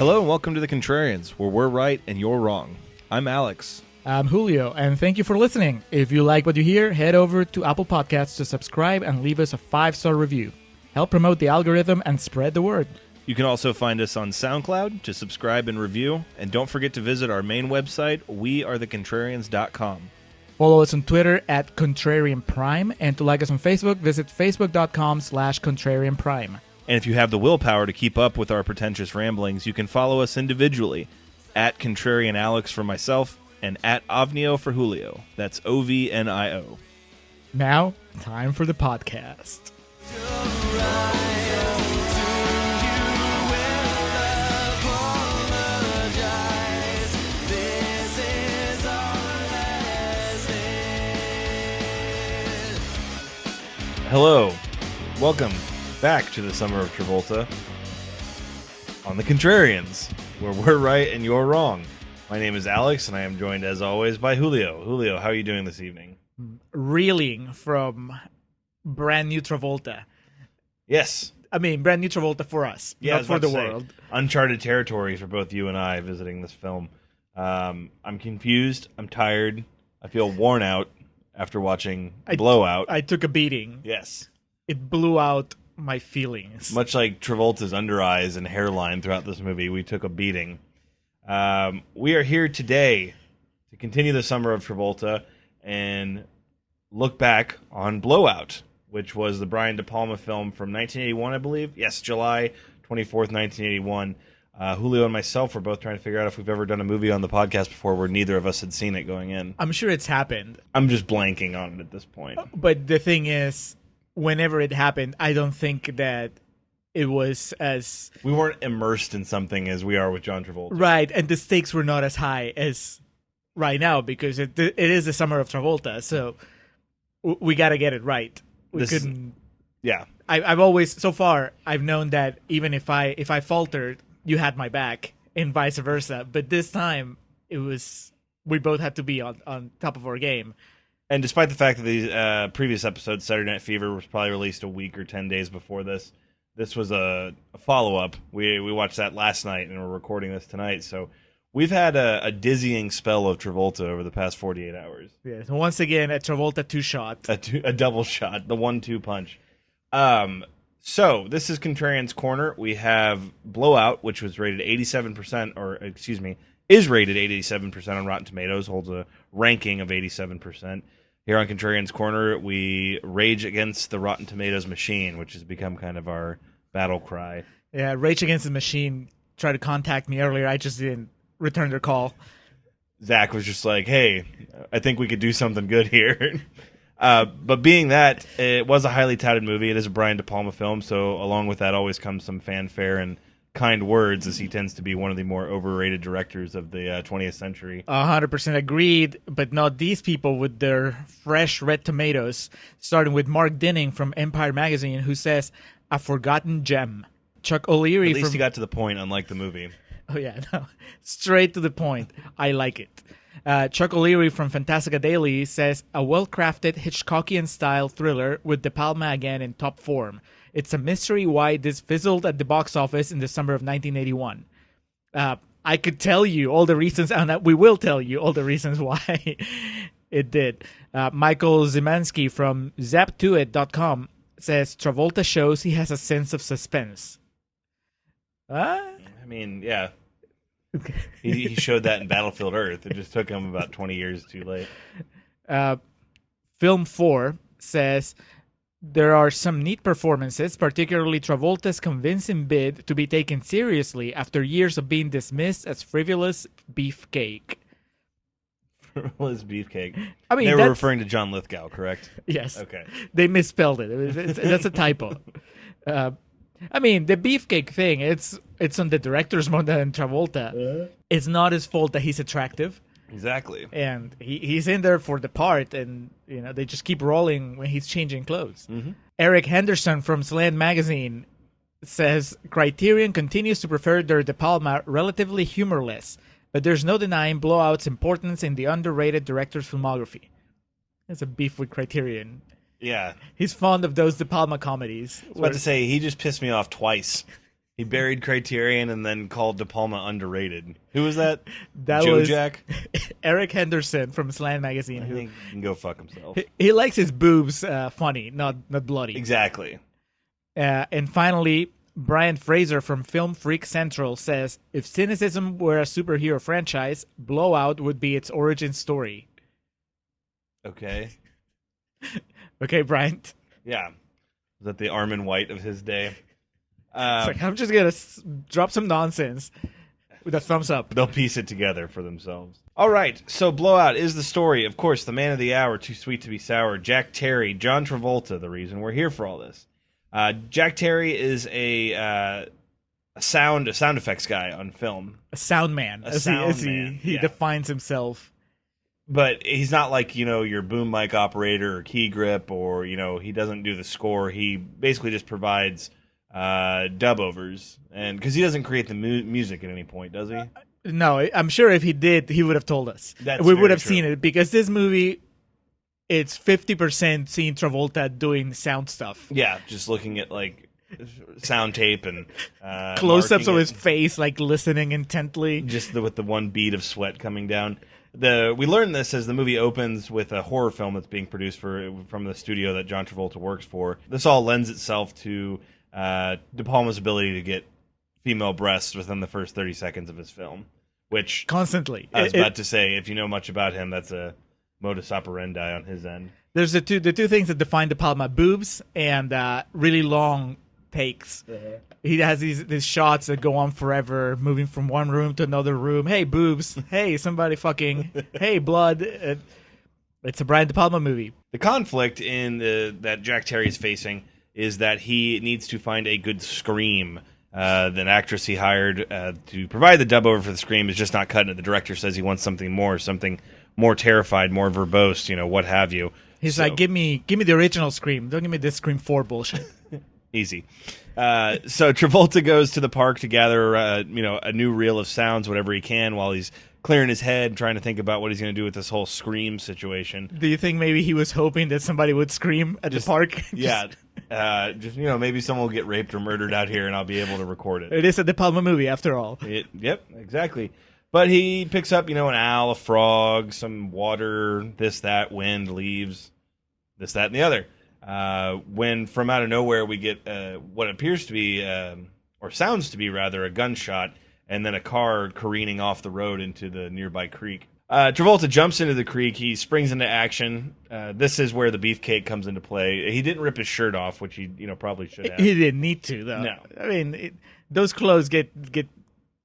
Hello and welcome to the Contrarians, where we're right and you're wrong. I'm Alex. I'm Julio, and thank you for listening. If you like what you hear, head over to Apple Podcasts to subscribe and leave us a 5-star review. Help promote the algorithm and spread the word. You can also find us on SoundCloud to subscribe and review, and don't forget to visit our main website, wearethecontrarians.com. Follow us on Twitter at Contrarian Prime, and to like us on Facebook, visit facebook.com/Contrarian Prime. And if you have the willpower to keep up with our pretentious ramblings, you can follow us individually at Contrarian Alex for myself and at Ovnio for Julio. That's OVNIO. Now, time for the podcast. Hello. Welcome back to the Summer of Travolta on the Contrarians, where we're right and you're wrong. My name is Alex, and I am joined, as always, by Julio. Julio, how are you doing this evening? Reeling from brand new Travolta. Yes. I mean, brand new Travolta for us, not for the world. Uncharted territory for both you and I visiting this film. I'm confused. I'm tired. I feel worn out after watching Blowout. I took a beating. Yes. It blew out my feelings. Much like Travolta's under eyes and hairline throughout this movie, we took a beating. We are here today to continue the Summer of Travolta and look back on Blowout, which was the Brian De Palma film from 1981, I believe. Yes, July 24th, 1981. Julio and myself were both trying to figure out if we've ever done a movie on the podcast before where neither of us had seen it going in. I'm sure it's happened. I'm just blanking on it at this point. But the thing is, whenever it happened, I don't think that it was as... We weren't immersed in something as we are with John Travolta. Right, and the stakes were not as high as right now because it is the Summer of Travolta, so we got to get it right. We couldn't... Yeah. I've always, so far, I've known that even if I faltered, you had my back, and vice versa. But this time, we both had to be on top of our game. And despite the fact that these previous episodes, Saturday Night Fever, was probably released a week or 10 days before this, this was a follow-up. We watched that last night, and we're recording this tonight. So we've had a dizzying spell of Travolta over the past 48 hours. Yeah, so once again, a Travolta two-shot. A double shot, the 1-2 punch. So this is Contrarians Corner. We have Blowout, which was rated 87%, or excuse me, is rated 87% on Rotten Tomatoes, holds a ranking of 87%. Here on Contrarians Corner, we rage against the Rotten Tomatoes machine, which has become kind of our battle cry. Yeah, Rage Against the Machine tried to contact me earlier. I just didn't return their call. Zach was just like, hey, I think we could do something good here. But being that it was a highly touted movie, it is a Brian De Palma film, so along with that always comes some fanfare and kind words, as he tends to be one of the more overrated directors of the 20th century. 100% agreed, but not these people with their fresh red tomatoes, starting with Mark Dinning from Empire Magazine, who says, "A forgotten gem." Chuck O'Leary At least he got to the point, unlike the movie. Oh yeah, no. Straight to the point. I like it. Chuck O'Leary from Fantastica Daily says, "A well-crafted Hitchcockian-style thriller with De Palma again in top form. It's a mystery why this fizzled at the box office in the summer of 1981. I could tell you all the reasons, and we will tell you all the reasons why it did. Michael Zimanski from Zap2it.com says, "Travolta shows he has a sense of suspense." I mean, yeah. He showed that in Battlefield Earth. It just took him about 20 years too late. Film 4 says, "There are some neat performances, particularly Travolta's convincing bid to be taken seriously after years of being dismissed as frivolous beefcake." Frivolous beefcake. I mean, they were referring to John Lithgow, correct? Yes. Okay. They misspelled it. That's a typo. I mean, the beefcake thing, it's on the director's more than Travolta. It's not his fault that he's attractive. Exactly. And he's in there for the part, and they just keep rolling when he's changing clothes. Mm-hmm. Eric Henderson from Slant Magazine says, "Criterion continues to prefer their De Palma relatively humorless, but there's no denying Blowout's importance in the underrated director's filmography." That's a beef with Criterion. Yeah. He's fond of those De Palma comedies. I was about to say, he just pissed me off twice. He buried Criterion and then called De Palma underrated. Who was that? That Joe was Jack? Eric Henderson from Slant Magazine. I think he can go fuck himself. He likes his boobs funny, not bloody. Exactly. And finally, Brian Fraser from Film Freak Central says, if cynicism were a superhero franchise, Blowout would be its origin story. Okay. Okay, Bryant. Yeah. Was that the Armin White of his day? It's like, I'm just going to drop some nonsense with a thumbs up. They'll piece it together for themselves. All right, so Blowout is the story. Of course, the man of the hour, too sweet to be sour, Jack Terry, John Travolta, the reason we're here for all this. Jack Terry is a sound effects guy on film. A sound man, as he defines himself. But he's not like, your boom mic operator or key grip, or, he doesn't do the score. He basically just provides dub overs, and because he doesn't create the music at any point, does he? No, I'm sure if he did, he would have told us. We would have seen it, because this movie, it's 50% seeing Travolta doing sound stuff. Yeah, just looking at like sound tape and close-ups of his face, like listening intently, just with the one bead of sweat coming down. We learn this as the movie opens with a horror film that's being produced from the studio that John Travolta works for. This all lends itself to De Palma's ability to get female breasts within the first 30 seconds of his film, which constantly. I was about to say, if you know much about him, that's a modus operandi on his end. There's the two things that define De Palma: boobs and really long takes. Uh-huh. He has these shots that go on forever, moving from one room to another room. Hey, boobs. Hey, somebody fucking. Hey, blood. It's a Brian De Palma movie. The conflict that Jack Terry is facing is that he needs to find a good scream. The actress he hired to provide the dub over for the scream is just not cutting it. The director says he wants something more terrified, more verbose, what have you. He's like, give me the original Scream. Don't give me this Scream 4 bullshit. Easy. So Travolta goes to the park to gather, a new reel of sounds, whatever he can, while he's clearing his head, trying to think about what he's going to do with this whole Scream situation. Do you think maybe he was hoping that somebody would scream at the park? Yeah. Maybe someone will get raped or murdered out here, and I'll be able to record it. It is a De Palma movie, after all. Yep, exactly. But he picks up, an owl, a frog, some water, this, that, wind, leaves, this, that, and the other. When from out of nowhere we get what appears to be, or sounds to be rather, a gunshot, and then a car careening off the road into the nearby creek. Travolta jumps into the creek. He springs into action. This is where the beefcake comes into play. He didn't rip his shirt off, which he probably should have. He didn't need to, though. No. I mean, those clothes get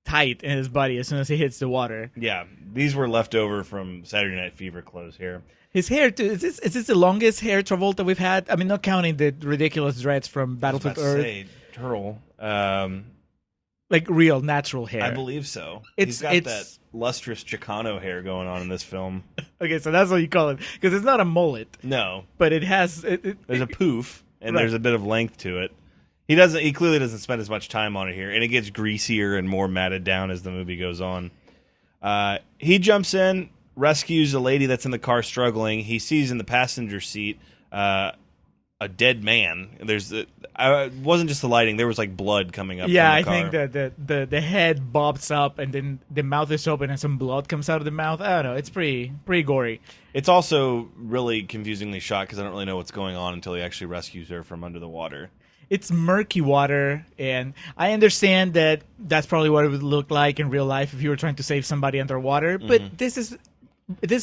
tight in his body as soon as he hits the water. Yeah, these were left over from Saturday Night Fever clothes here. His hair, too. Is this the longest hair Travolta we've had? I mean, not counting the ridiculous dreads from Battlefield Earth. Turtle. Like real, natural hair. I believe so. He's got that lustrous Chicano hair going on in this film. Okay, so that's what you call it. Because it's not a mullet. No. But it has... There's a poof, and right. There's a bit of length to it. He clearly doesn't spend as much time on it here, and it gets greasier and more matted down as the movie goes on. He jumps in, rescues a lady that's in the car struggling. He sees in the passenger seat a dead man. It wasn't just the lighting. There was like blood coming up. Yeah, from the car. I think that the head bobs up and then the mouth is open and some blood comes out of the mouth. I don't know. It's pretty gory. It's also really confusingly shot because I don't really know what's going on until he actually rescues her from under the water. It's murky water, and I understand that that's probably what it would look like in real life if you were trying to save somebody underwater. Mm-hmm. But this is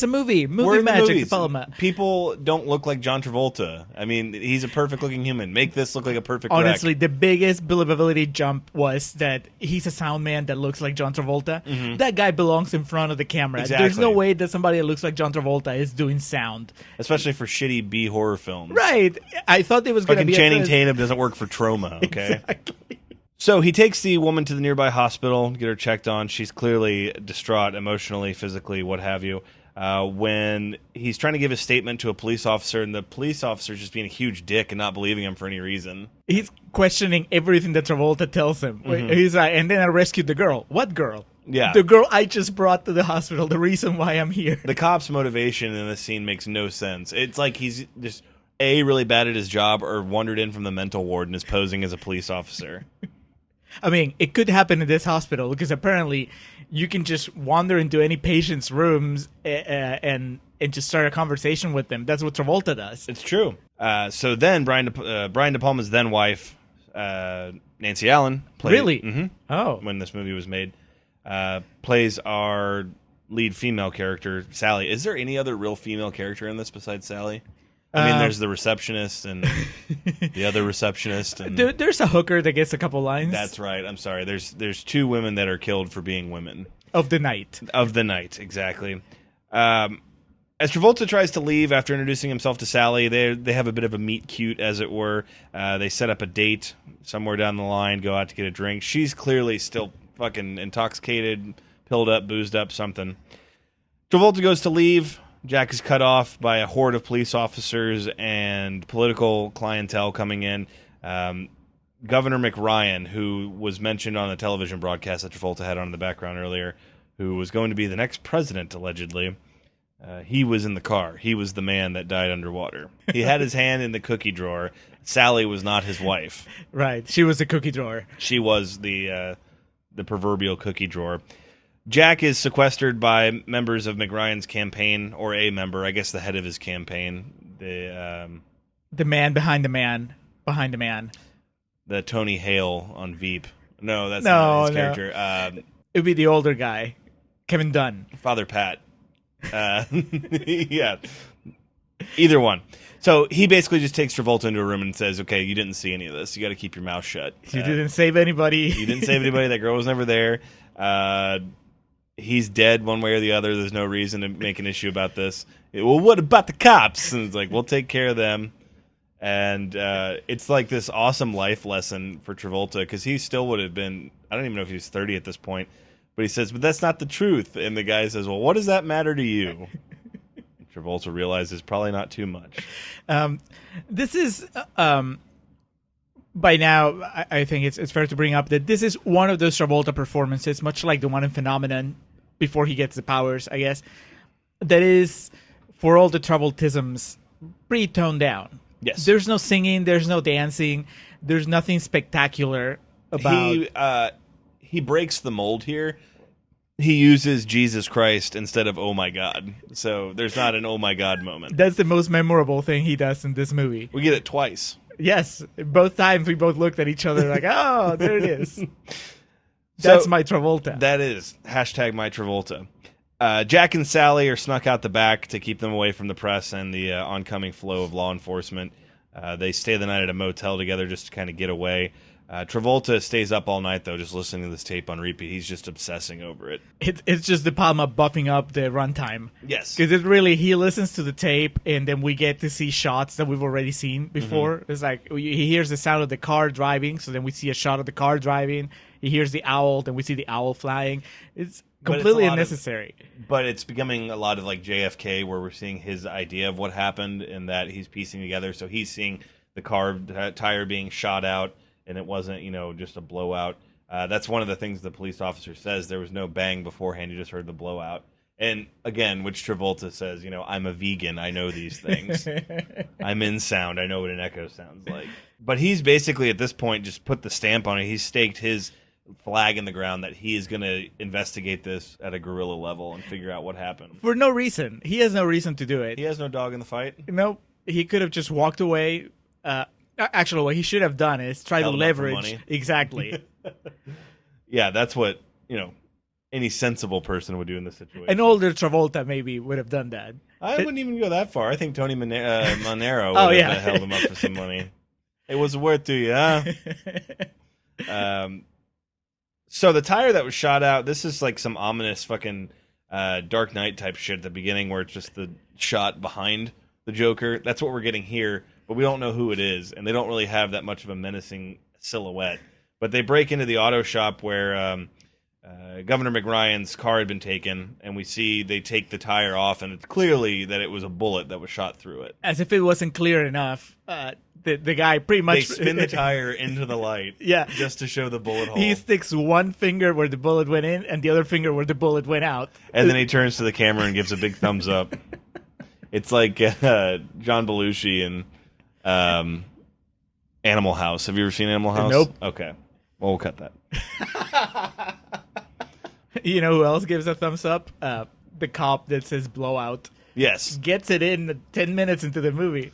a movie. Movie magic, De Palma. People don't look like John Travolta. I mean, he's a perfect-looking human. Make this look like a perfect Honestly, wreck. The biggest believability jump was that he's a sound man that looks like John Travolta. Mm-hmm. That guy belongs in front of the camera. Exactly. There's no way that somebody that looks like John Travolta is doing sound. Especially for shitty B-horror films. Right. I thought it was going to be... Channing Tatum doesn't work for Troma, okay? Exactly. So he takes the woman to the nearby hospital, get her checked on. She's clearly distraught emotionally, physically, what have you. When he's trying to give a statement to a police officer, and the police officer's just being a huge dick and not believing him for any reason. He's questioning everything that Travolta tells him. Mm-hmm. He's like, and then I rescued the girl. What girl? Yeah. The girl I just brought to the hospital, the reason why I'm here. The cop's motivation in this scene makes no sense. It's like he's just, A, really bad at his job, or wandered in from the mental ward and is posing as a police officer. I mean, it could happen in this hospital because apparently you can just wander into any patient's rooms and just start a conversation with them. That's what Travolta does. It's true. So then Brian De Palma's then wife, Nancy Allen, played, Really? Mm-hmm, when this movie was made, plays our lead female character, Sally. Is there any other real female character in this besides Sally? I mean, there's the receptionist and the other receptionist. And there's a hooker that gets a couple lines. That's right. I'm sorry. There's two women that are killed for being women. Of the night. Of the night, exactly. As Travolta tries to leave after introducing himself to Sally, they have a bit of a meet cute, as it were. They set up a date somewhere down the line, go out to get a drink. She's clearly still fucking intoxicated, pilled up, boozed up, something. Travolta goes to leave. Jack is cut off by a horde of police officers and political clientele coming in. Governor McRyan, who was mentioned on the television broadcast that Travolta had on in the background earlier, who was going to be the next president, allegedly, he was in the car. He was the man that died underwater. He had his hand in the cookie drawer. Sally was not his wife. Right. She was the cookie drawer. She was the proverbial cookie drawer. Jack is sequestered by members of McRyan's campaign, or a member, I guess the head of his campaign. The man behind the man behind the man. The Tony Hale on Veep. No, that's not his character. It would be the older guy, Kevin Dunn. Father Pat. Yeah. Either one. So he basically just takes Travolta into a room and says, okay, you didn't see any of this. You got to keep your mouth shut. You didn't save anybody. You didn't save anybody. That girl was never there. He's dead one way or the other. There's no reason to make an issue about this. Well, what about the cops? And it's like, we'll take care of them. And it's like this awesome life lesson for Travolta, because he still would have been, I don't even know if he was 30 at this point, but he says, but that's not the truth. And the guy says, well, what does that matter to you? Travolta realizes probably not too much. This is, by now, I think it's fair to bring up that this is one of those Travolta performances, much like the one in Phenomenon, before he gets the powers, I guess, that is, for all the Travoltisms, pretty toned down. Yes. There's no singing, there's no dancing, there's nothing spectacular about... He breaks the mold here. He uses Jesus Christ instead of oh my God. So there's not an oh my God moment. That's the most memorable thing he does in this movie. We get it twice. Yes. Both times we both looked at each other like, oh, there it is. That's so, my Travolta. That is. Hashtag my Travolta. Jack and Sally are snuck out the back to keep them away from the press and the oncoming flow of law enforcement. They stay the night at a motel together just to kind of get away. Travolta stays up all night, though, just listening to this tape on repeat. He's just obsessing over it. It's just De Palma buffing up the runtime. Yes. Because he listens to the tape, and then we get to see shots that we've already seen before. Mm-hmm. It's like, he hears the sound of the car driving, so then we see a shot of the car driving. He hears the owl, then we see the owl flying. It's completely unnecessary. But it's becoming a lot of like JFK, where we're seeing his idea of what happened and that he's piecing together. So he's seeing the car tire being shot out, and it wasn't, just a blowout. That's one of the things the police officer says. There was no bang beforehand. You just heard the blowout. And again, which Travolta says, I'm a vegan. I know these things. I'm in sound. I know what an echo sounds like. But he's basically, at this point, just put the stamp on it. He's staked his flag in the ground that he is going to investigate this at a guerrilla level and figure out what happened. For no reason. He has no reason to do it. He has no dog in the fight? No. He could have just walked away. Actually, what he should have done is try to leverage. Exactly. Yeah, that's what, any sensible person would do in this situation. An older Travolta maybe would have done that. I wouldn't even go that far. I think Tony Manero would have held him up for some money. It was worth to you, huh? So the tire that was shot out, this is like some ominous fucking Dark Knight type shit at the beginning, where it's just the shot behind the Joker. That's what we're getting here, but we don't know who it is, and they don't really have that much of a menacing silhouette. But they break into the auto shop where Governor McRyan's car had been taken, and we see they take the tire off, and it's clearly that it was a bullet that was shot through it. As if it wasn't clear enough, the guy pretty much... They spin the tire into the light just to show the bullet hole. He sticks one finger where the bullet went in and the other finger where the bullet went out. And then he turns to the camera and gives a big thumbs up. It's like John Belushi in Animal House. Have you ever seen Animal House? Nope. Okay. Well, we'll cut that. You know who else gives a thumbs up? The cop that says blowout. Yes. Gets it in 10 minutes into the movie.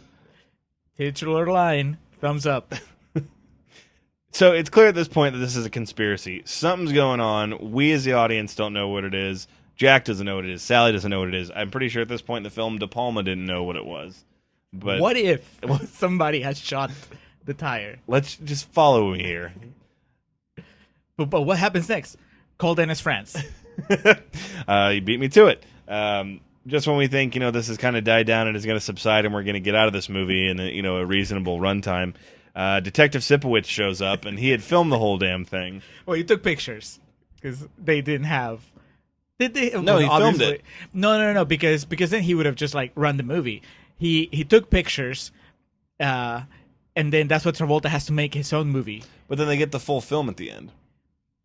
Titular line, thumbs up. So it's clear at this point that this is a conspiracy. Something's going on. We as the audience don't know what it is. Jack doesn't know what it is. Sally doesn't know what it is. I'm pretty sure at this point in the film, De Palma didn't know what it was. But what if somebody has shot the tire? Let's just follow me here. But what happens next? Call Dennis France. You beat me to it. Just when we think, this has kind of died down and is going to subside and we're going to get out of this movie in a reasonable runtime, Detective Sipowicz shows up and he had filmed the whole damn thing. Well, he took pictures because they didn't have. Did they? No, he filmed it. No, because then he would have just run the movie. He took pictures, and then that's what Travolta has to make his own movie. But then they get the full film at the end.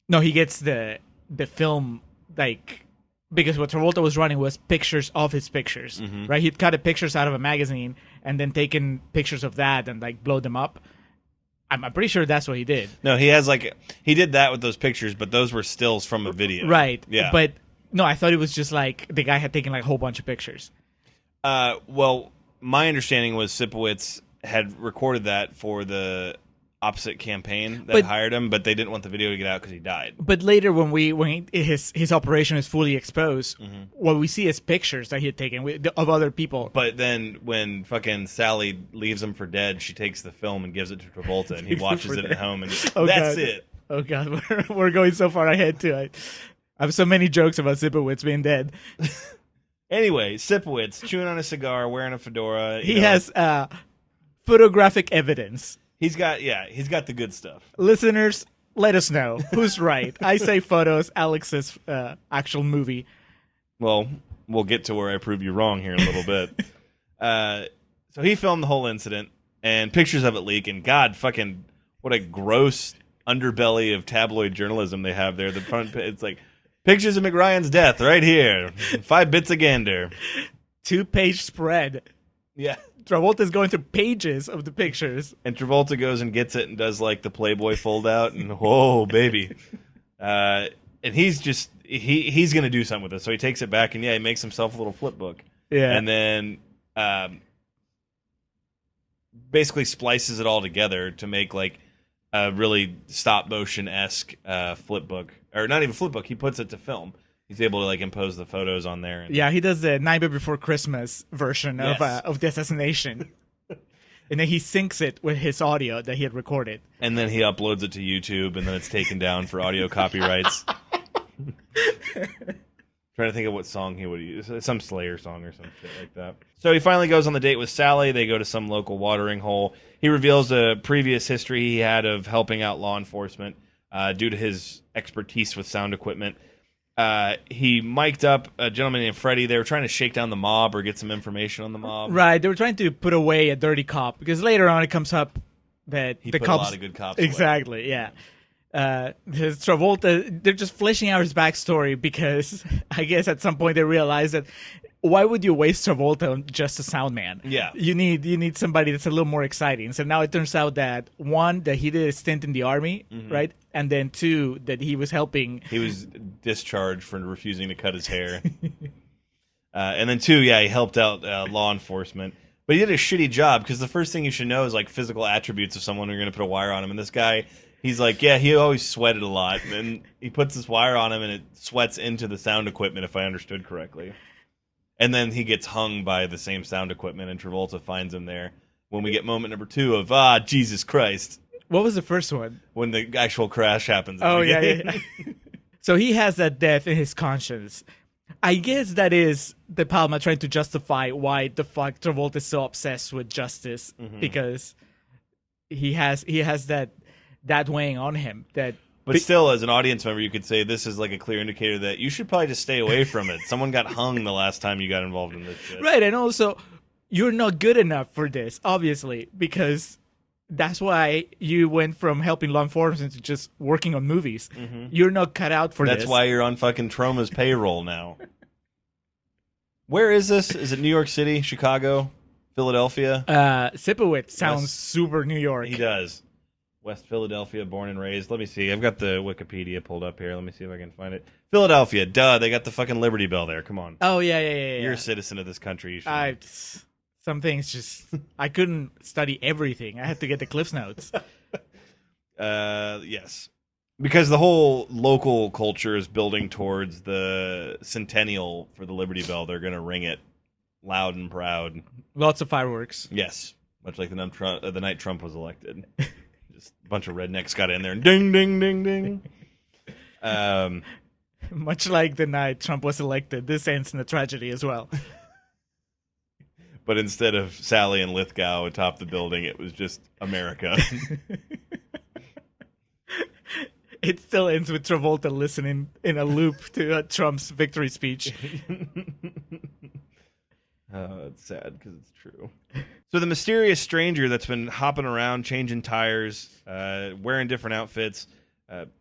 No, he gets the film because what Travolta was running was pictures of his pictures, right? He'd cut the pictures out of a magazine and then taken pictures of that and blow them up. I'm pretty sure that's what he did. No, he has he did that with those pictures, but those were stills from a video, right? Yeah, but no, I thought it was just the guy had taken a whole bunch of pictures. Well, my understanding was Sipowicz had recorded that for the opposite campaign that hired him, but they didn't want the video to get out because he died. But later, when his operation is fully exposed, what we see is pictures that he had taken of other people. But then when fucking Sally leaves him for dead, she takes the film and gives it to Travolta, and he watches it at home, and that's God. it. Oh God, we're going so far ahead too. I have so many jokes about Sipowicz being dead. Anyway, Sipowicz chewing on a cigar, wearing a fedora. He has photographic evidence. He's got the good stuff. Listeners, let us know who's right. I say photos. Alex says actual movie. Well, we'll get to where I prove you wrong here in a little bit. So he filmed the whole incident, and pictures of it leak. And God, fucking, what a gross underbelly of tabloid journalism they have there. The front, it's pictures of McRyan's death right here. 5 bits a gander. 2-page spread. Yeah. Travolta's going through pages of the pictures. And Travolta goes and gets it and does the Playboy fold out and whoa, baby. And he's just he's gonna do something with it. So he takes it back and he makes himself a little flip book. Yeah. And then basically splices it all together to make a really stop motion-esque flip book. Or not even flip book, he puts it to film. He's able to impose the photos on there. Yeah, he does the Nightmare Before Christmas version of the assassination. And then he syncs it with his audio that he had recorded. And then he uploads it to YouTube, and then it's taken down for audio copyrights. Trying to think of what song he would use. Some Slayer song or some shit like that. So he finally goes on the date with Sally. They go to some local watering hole. He reveals a previous history he had of helping out law enforcement due to his expertise with sound equipment. He mic'd up a gentleman named Freddie. They were trying to shake down the mob or get some information on the mob. Right. They were trying to put away a dirty cop because later on it comes up that he the put cops, a lot of good cops exactly, away. Yeah. His Travolta, they're just fleshing out his backstory because I guess at some point they realized that why would you waste Travolta on just a sound man? Yeah. You need somebody that's a little more exciting. So now it turns out that one, that he did a stint in the army, right? And then two, that he was helping. He was discharged for refusing to cut his hair. And then two, he helped out law enforcement. But he did a shitty job because the first thing you should know is physical attributes of someone who are going to put a wire on him. And this guy, he's he always sweated a lot. And he puts this wire on him and it sweats into the sound equipment, if I understood correctly. And then he gets hung by the same sound equipment, and Travolta finds him there. When we get moment number 2 of, Jesus Christ. What was the first one? When the actual crash happens. Oh, yeah. So he has that death in his conscience. I guess that is De Palma trying to justify why the fuck Travolta is so obsessed with justice, because he has that weighing on him. But still, as an audience member, you could say this is a clear indicator that you should probably just stay away from it. Someone got hung the last time you got involved in this shit. Right, and also, you're not good enough for this, obviously, because that's why you went from helping law enforcement to just working on movies. You're not cut out for this. That's why you're on fucking Troma's payroll now. Where is this? Is it New York City, Chicago, Philadelphia? Sipowicz sounds super New York. He does. West Philadelphia, born and raised. Let me see. I've got the Wikipedia pulled up here. Let me see if I can find it. Philadelphia, duh. They got the fucking Liberty Bell there. Come on. Oh, yeah. You're a citizen of this country. You should. Some things just... I couldn't study everything. I had to get the Cliff's Notes. Yes. Because the whole local culture is building towards the centennial for the Liberty Bell. They're going to ring it loud and proud. Lots of fireworks. Yes. Much like the night Trump was elected. Just a bunch of rednecks got in there and ding, ding, ding, ding. Much like the night Trump was elected, this ends in a tragedy as well. But instead of Sally and Lithgow atop the building, it was just America. It still ends with Travolta listening in a loop to Trump's victory speech. It's sad because it's true. So the mysterious stranger that's been hopping around, changing tires, wearing different outfits,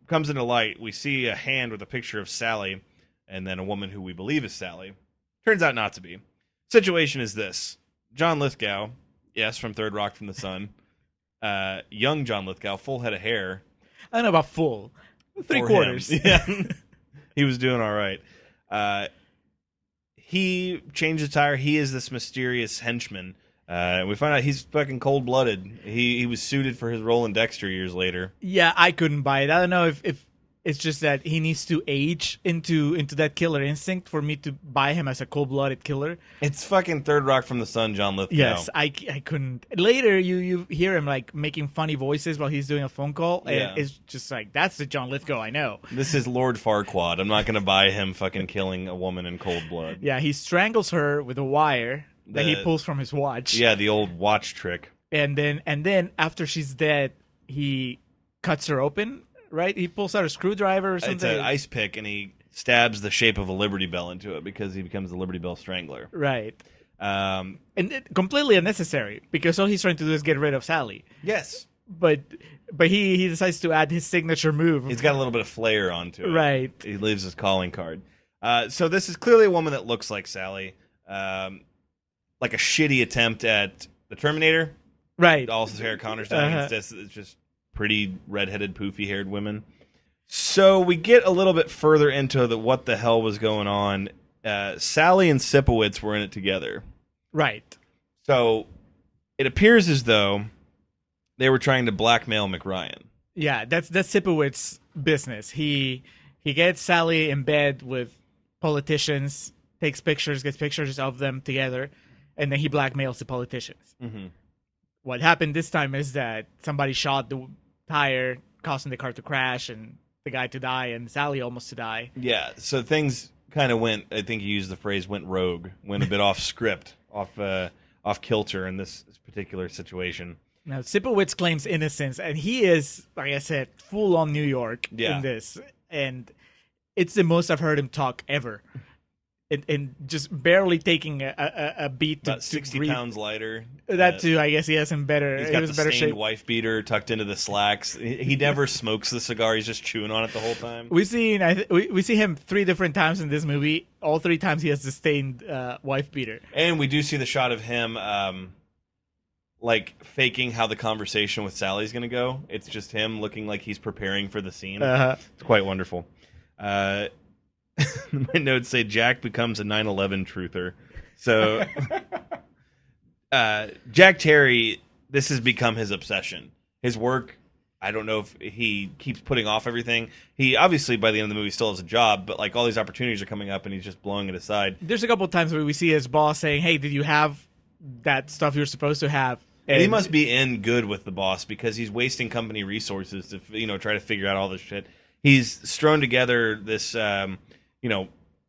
comes into light. We see a hand with a picture of Sally, and then a woman who we believe is Sally. Turns out not to be. Situation is this. John Lithgow, yes, from Third Rock from the Sun. Young John Lithgow, full head of hair. I don't know about full. 3/4. Yeah. He was doing all right. He changed the tire. He is this mysterious henchman. We find out he's fucking cold-blooded. He was suited for his role in Dexter years later. Yeah, I couldn't buy it. I don't know if it's just that he needs to age into that killer instinct for me to buy him as a cold-blooded killer. It's fucking Third Rock from the Sun, John Lithgow. Yes, I couldn't. Later, you hear him like making funny voices while he's doing a phone call, and it's just like, that's the John Lithgow I know. This is Lord Farquaad. I'm not going to buy him fucking killing a woman in cold blood. Yeah, he strangles her with a wire that he pulls from his watch. Yeah, the old watch trick. And then after she's dead, he cuts her open. Right, he pulls out a screwdriver or something. It's an ice pick, and he stabs the shape of a Liberty Bell into it because he becomes the Liberty Bell Strangler. Right, and completely unnecessary because all he's trying to do is get rid of Sally. Yes, but he decides to add his signature move. He's got a little bit of flair onto it. Right, he leaves his calling card. So this is clearly a woman that looks like Sally, like a shitty attempt at the Terminator. Right, all Sarah Connor's dying. It's just pretty redheaded, poofy-haired women. So we get a little bit further into what the hell was going on. Sally and Sipowicz were in it together. Right. So it appears as though they were trying to blackmail McRyan. Yeah, that's Sipowitz's business. He gets Sally in bed with politicians, gets pictures of them together, and then he blackmails the politicians. Mm-hmm. What happened this time is that somebody shot the tire, causing the car to crash and the guy to die and Sally almost to die. Yeah, so things kind of went, I think you used the phrase, went rogue, went a bit off script, off kilter in this particular situation. Now, Sipowicz claims innocence, and he is, like I said, full on New York in this. And it's the most I've heard him talk ever. And just barely taking a beat to about 60 breathe. Pounds lighter. That too, I guess he has him better. He's got the better stained shape. wife beater tucked into the slacks. He never smokes the cigar. He's just chewing on it the whole time. We see him 3 different times in this movie. All 3 times he has the stained wife beater. And we do see the shot of him like faking how the conversation with Sally's going to go. It's just him looking like he's preparing for the scene. It's quite wonderful. My notes say Jack becomes a 9/11 truther. So Jack Terry, this has become his obsession. His work, I don't know if he keeps putting off everything. He obviously, by the end of the movie, still has a job, but like all these opportunities are coming up and he's just blowing it aside. There's a couple of times where we see his boss saying, "Hey, did you have that stuff you're supposed to have?" And he must be in good with the boss because he's wasting company resources to try to figure out all this shit. He's strewn together this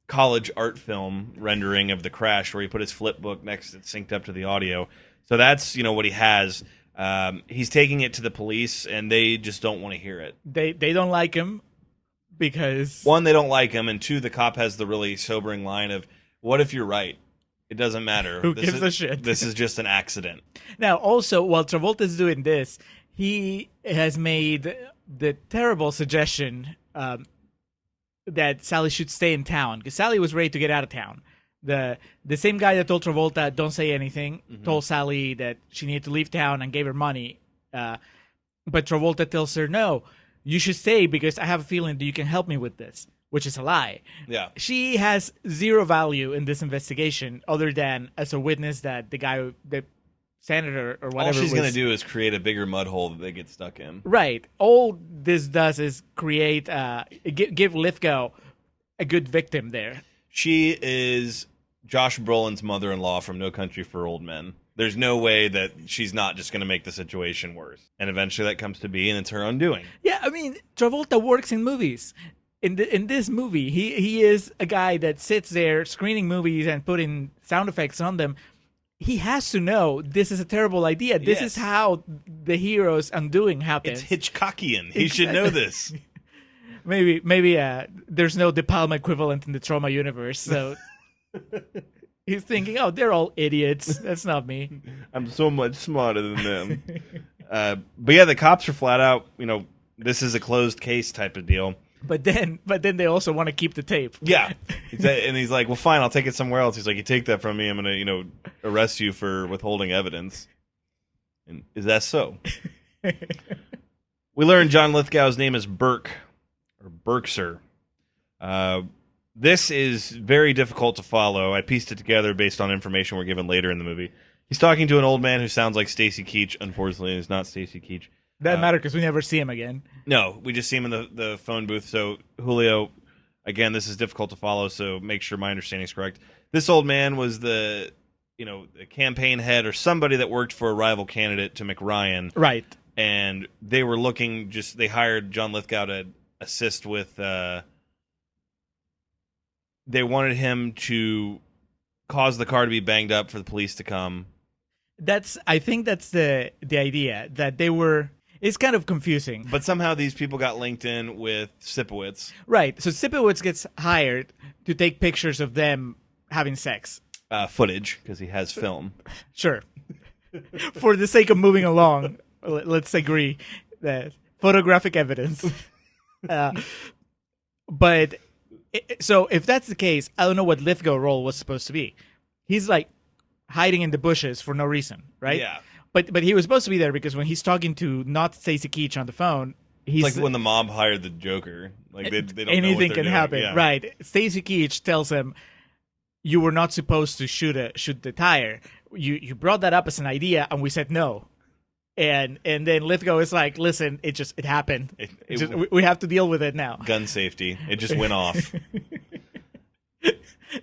college art film rendering of the crash where he put his flip book next to synced up to the audio. So that's what he has. He's taking it to the police and they just don't want to hear it. They don't like him because 1, they don't like him, and 2, the cop has the really sobering line of, "What if you're right? It doesn't matter. Who gives a shit? This is just an accident." Now, also, while Travolta's doing this, he has made the terrible suggestion that Sally should stay in town because Sally was ready to get out of town. The same guy that told Travolta don't say anything told Sally that she needed to leave town and gave her money. But Travolta tells her, no, you should stay because I have a feeling that you can help me with this, which is a lie. Yeah. She has zero value in this investigation other than as a witness that the senator or whatever All she's going to do is create a bigger mud hole that they get stuck in. Right. All this does is create, give Lithgow a good victim there. She is Josh Brolin's mother-in-law from No Country for Old Men. There's no way that she's not just going to make the situation worse. And eventually that comes to be, and it's her undoing. Yeah, I mean, Travolta works in movies. In this movie, he is a guy that sits there screening movies and putting sound effects on them. He has to know this is a terrible idea. This is how the hero's undoing happens. It's Hitchcockian. He should know this. Maybe there's no De Palma equivalent in the Trauma universe, so he's thinking, oh, they're all idiots. That's not me. I'm so much smarter than them. But yeah, the cops are flat out, this is a closed case type of deal. But then they also want to keep the tape. Yeah. And he's like, well, fine, I'll take it somewhere else. He's like, you take that from me, I'm going to, arrest you for withholding evidence. And is that so? We learn John Lithgow's name is Burke, or Berkser. This is very difficult to follow. I pieced it together based on information we're given later in the movie. He's talking to an old man who sounds like Stacy Keach. Unfortunately, it's not Stacy Keach. Doesn't matter because we never see him again. No, we just see him in the phone booth. So, Julio, again, this is difficult to follow, so make sure my understanding is correct. This old man was the campaign head or somebody that worked for a rival candidate to McRyan. Right. And they were they hired John Lithgow to assist with, they wanted him to cause the car to be banged up for the police to come. I think that's the idea, that they were. It's kind of confusing. But somehow these people got linked in with Sipowicz. Right. So Sipowicz gets hired to take pictures of them having sex. Footage, because he has film. Sure. For the sake of moving along, let's agree that photographic evidence. But so if that's the case, I don't know what Lithgow's role was supposed to be. He's like hiding in the bushes for no reason, right? Yeah. But he was supposed to be there because when he's talking to not Stacy Keach on the phone, he's it's like when the mob hired the Joker. Like they don't anything know what they're can doing. happen, Yeah. right? Stacy Keach tells him, "You were not supposed to shoot the tire. You brought that up as an idea, and we said no." And then Lithgow is like, "Listen, it happened. We have to deal with it now." Gun safety. It just went off.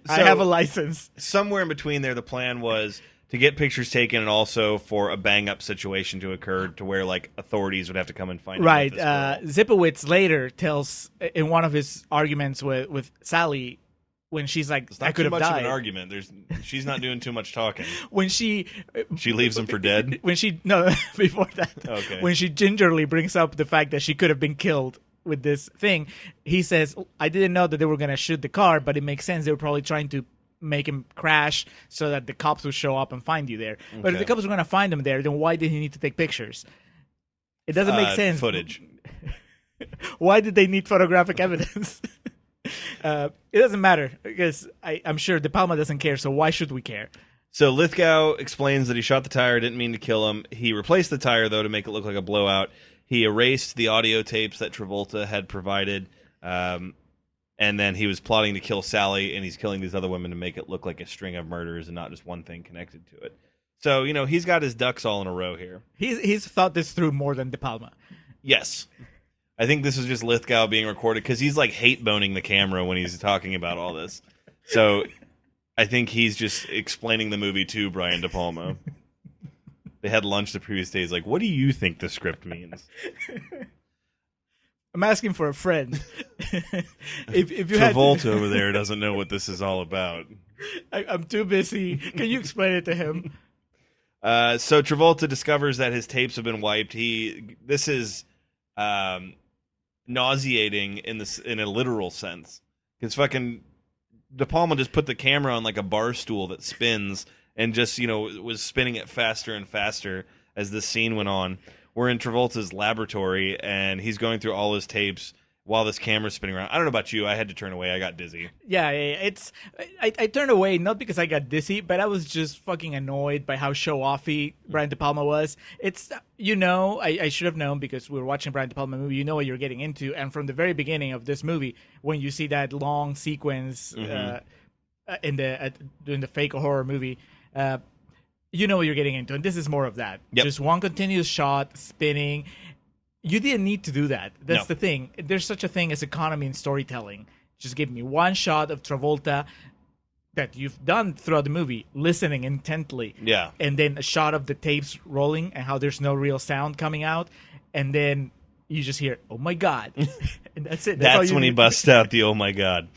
I have a license. Somewhere in between there, the plan was to get pictures taken and also for a bang-up situation to occur to where, like, authorities would have to come and find right. out. Sipowicz later tells, in one of his arguments with Sally, when she's like, it's not I could too have much died. of an argument. She's not doing too much talking. When she leaves him for dead? Before that. Okay. When she gingerly brings up the fact that she could have been killed with this thing, he says, I didn't know that they were going to shoot the car, but it makes sense. They were probably trying to make him crash so that the cops would show up and find you there. Okay. But if the cops were going to find him there, then why did he need to take pictures? It doesn't make sense. Footage. Why did they need photographic evidence? It doesn't matter because I'm sure De Palma doesn't care, so why should we care? So Lithgow explains that he shot the tire, didn't mean to kill him. He replaced the tire, though, to make it look like a blowout. He erased the audio tapes that Travolta had provided, and then he was plotting to kill Sally, and he's killing these other women to make it look like a string of murders and not just one thing connected to it. So, he's got his ducks all in a row here. He's thought this through more than De Palma. Yes. I think this is just Lithgow being recorded because he's like hate-boning the camera when he's talking about all this. So I think he's just explaining the movie to Brian De Palma. They had lunch the previous day. He's like, what do you think the script means? I'm asking for a friend. if you Travolta over there doesn't know what this is all about. I'm too busy. Can you explain it to him? So Travolta discovers that his tapes have been wiped. This is nauseating in a literal sense. Because fucking De Palma just put the camera on like a bar stool that spins and just, was spinning it faster and faster as this scene went on. We're in Travolta's laboratory, and he's going through all his tapes, while this camera's spinning around. I don't know about you. I had to turn away. I got dizzy. Yeah, it's. I turned away not because I got dizzy, but I was just fucking annoyed by how show-offy Brian De Palma was. It's I should have known because we were watching Brian De Palma movie. You know what you're getting into, and from the very beginning of this movie, when you see that long sequence in the fake horror movie, you know what you're getting into, and this is more of that. Yep. Just one continuous shot spinning. You didn't need to do that. That's No. the thing. There's such a thing as economy in storytelling. Just give me one shot of Travolta that you've done throughout the movie, listening intently. Yeah. And then a shot of the tapes rolling and how there's no real sound coming out. And then you just hear, oh my God. And that's it. That's when he busts out the oh my God.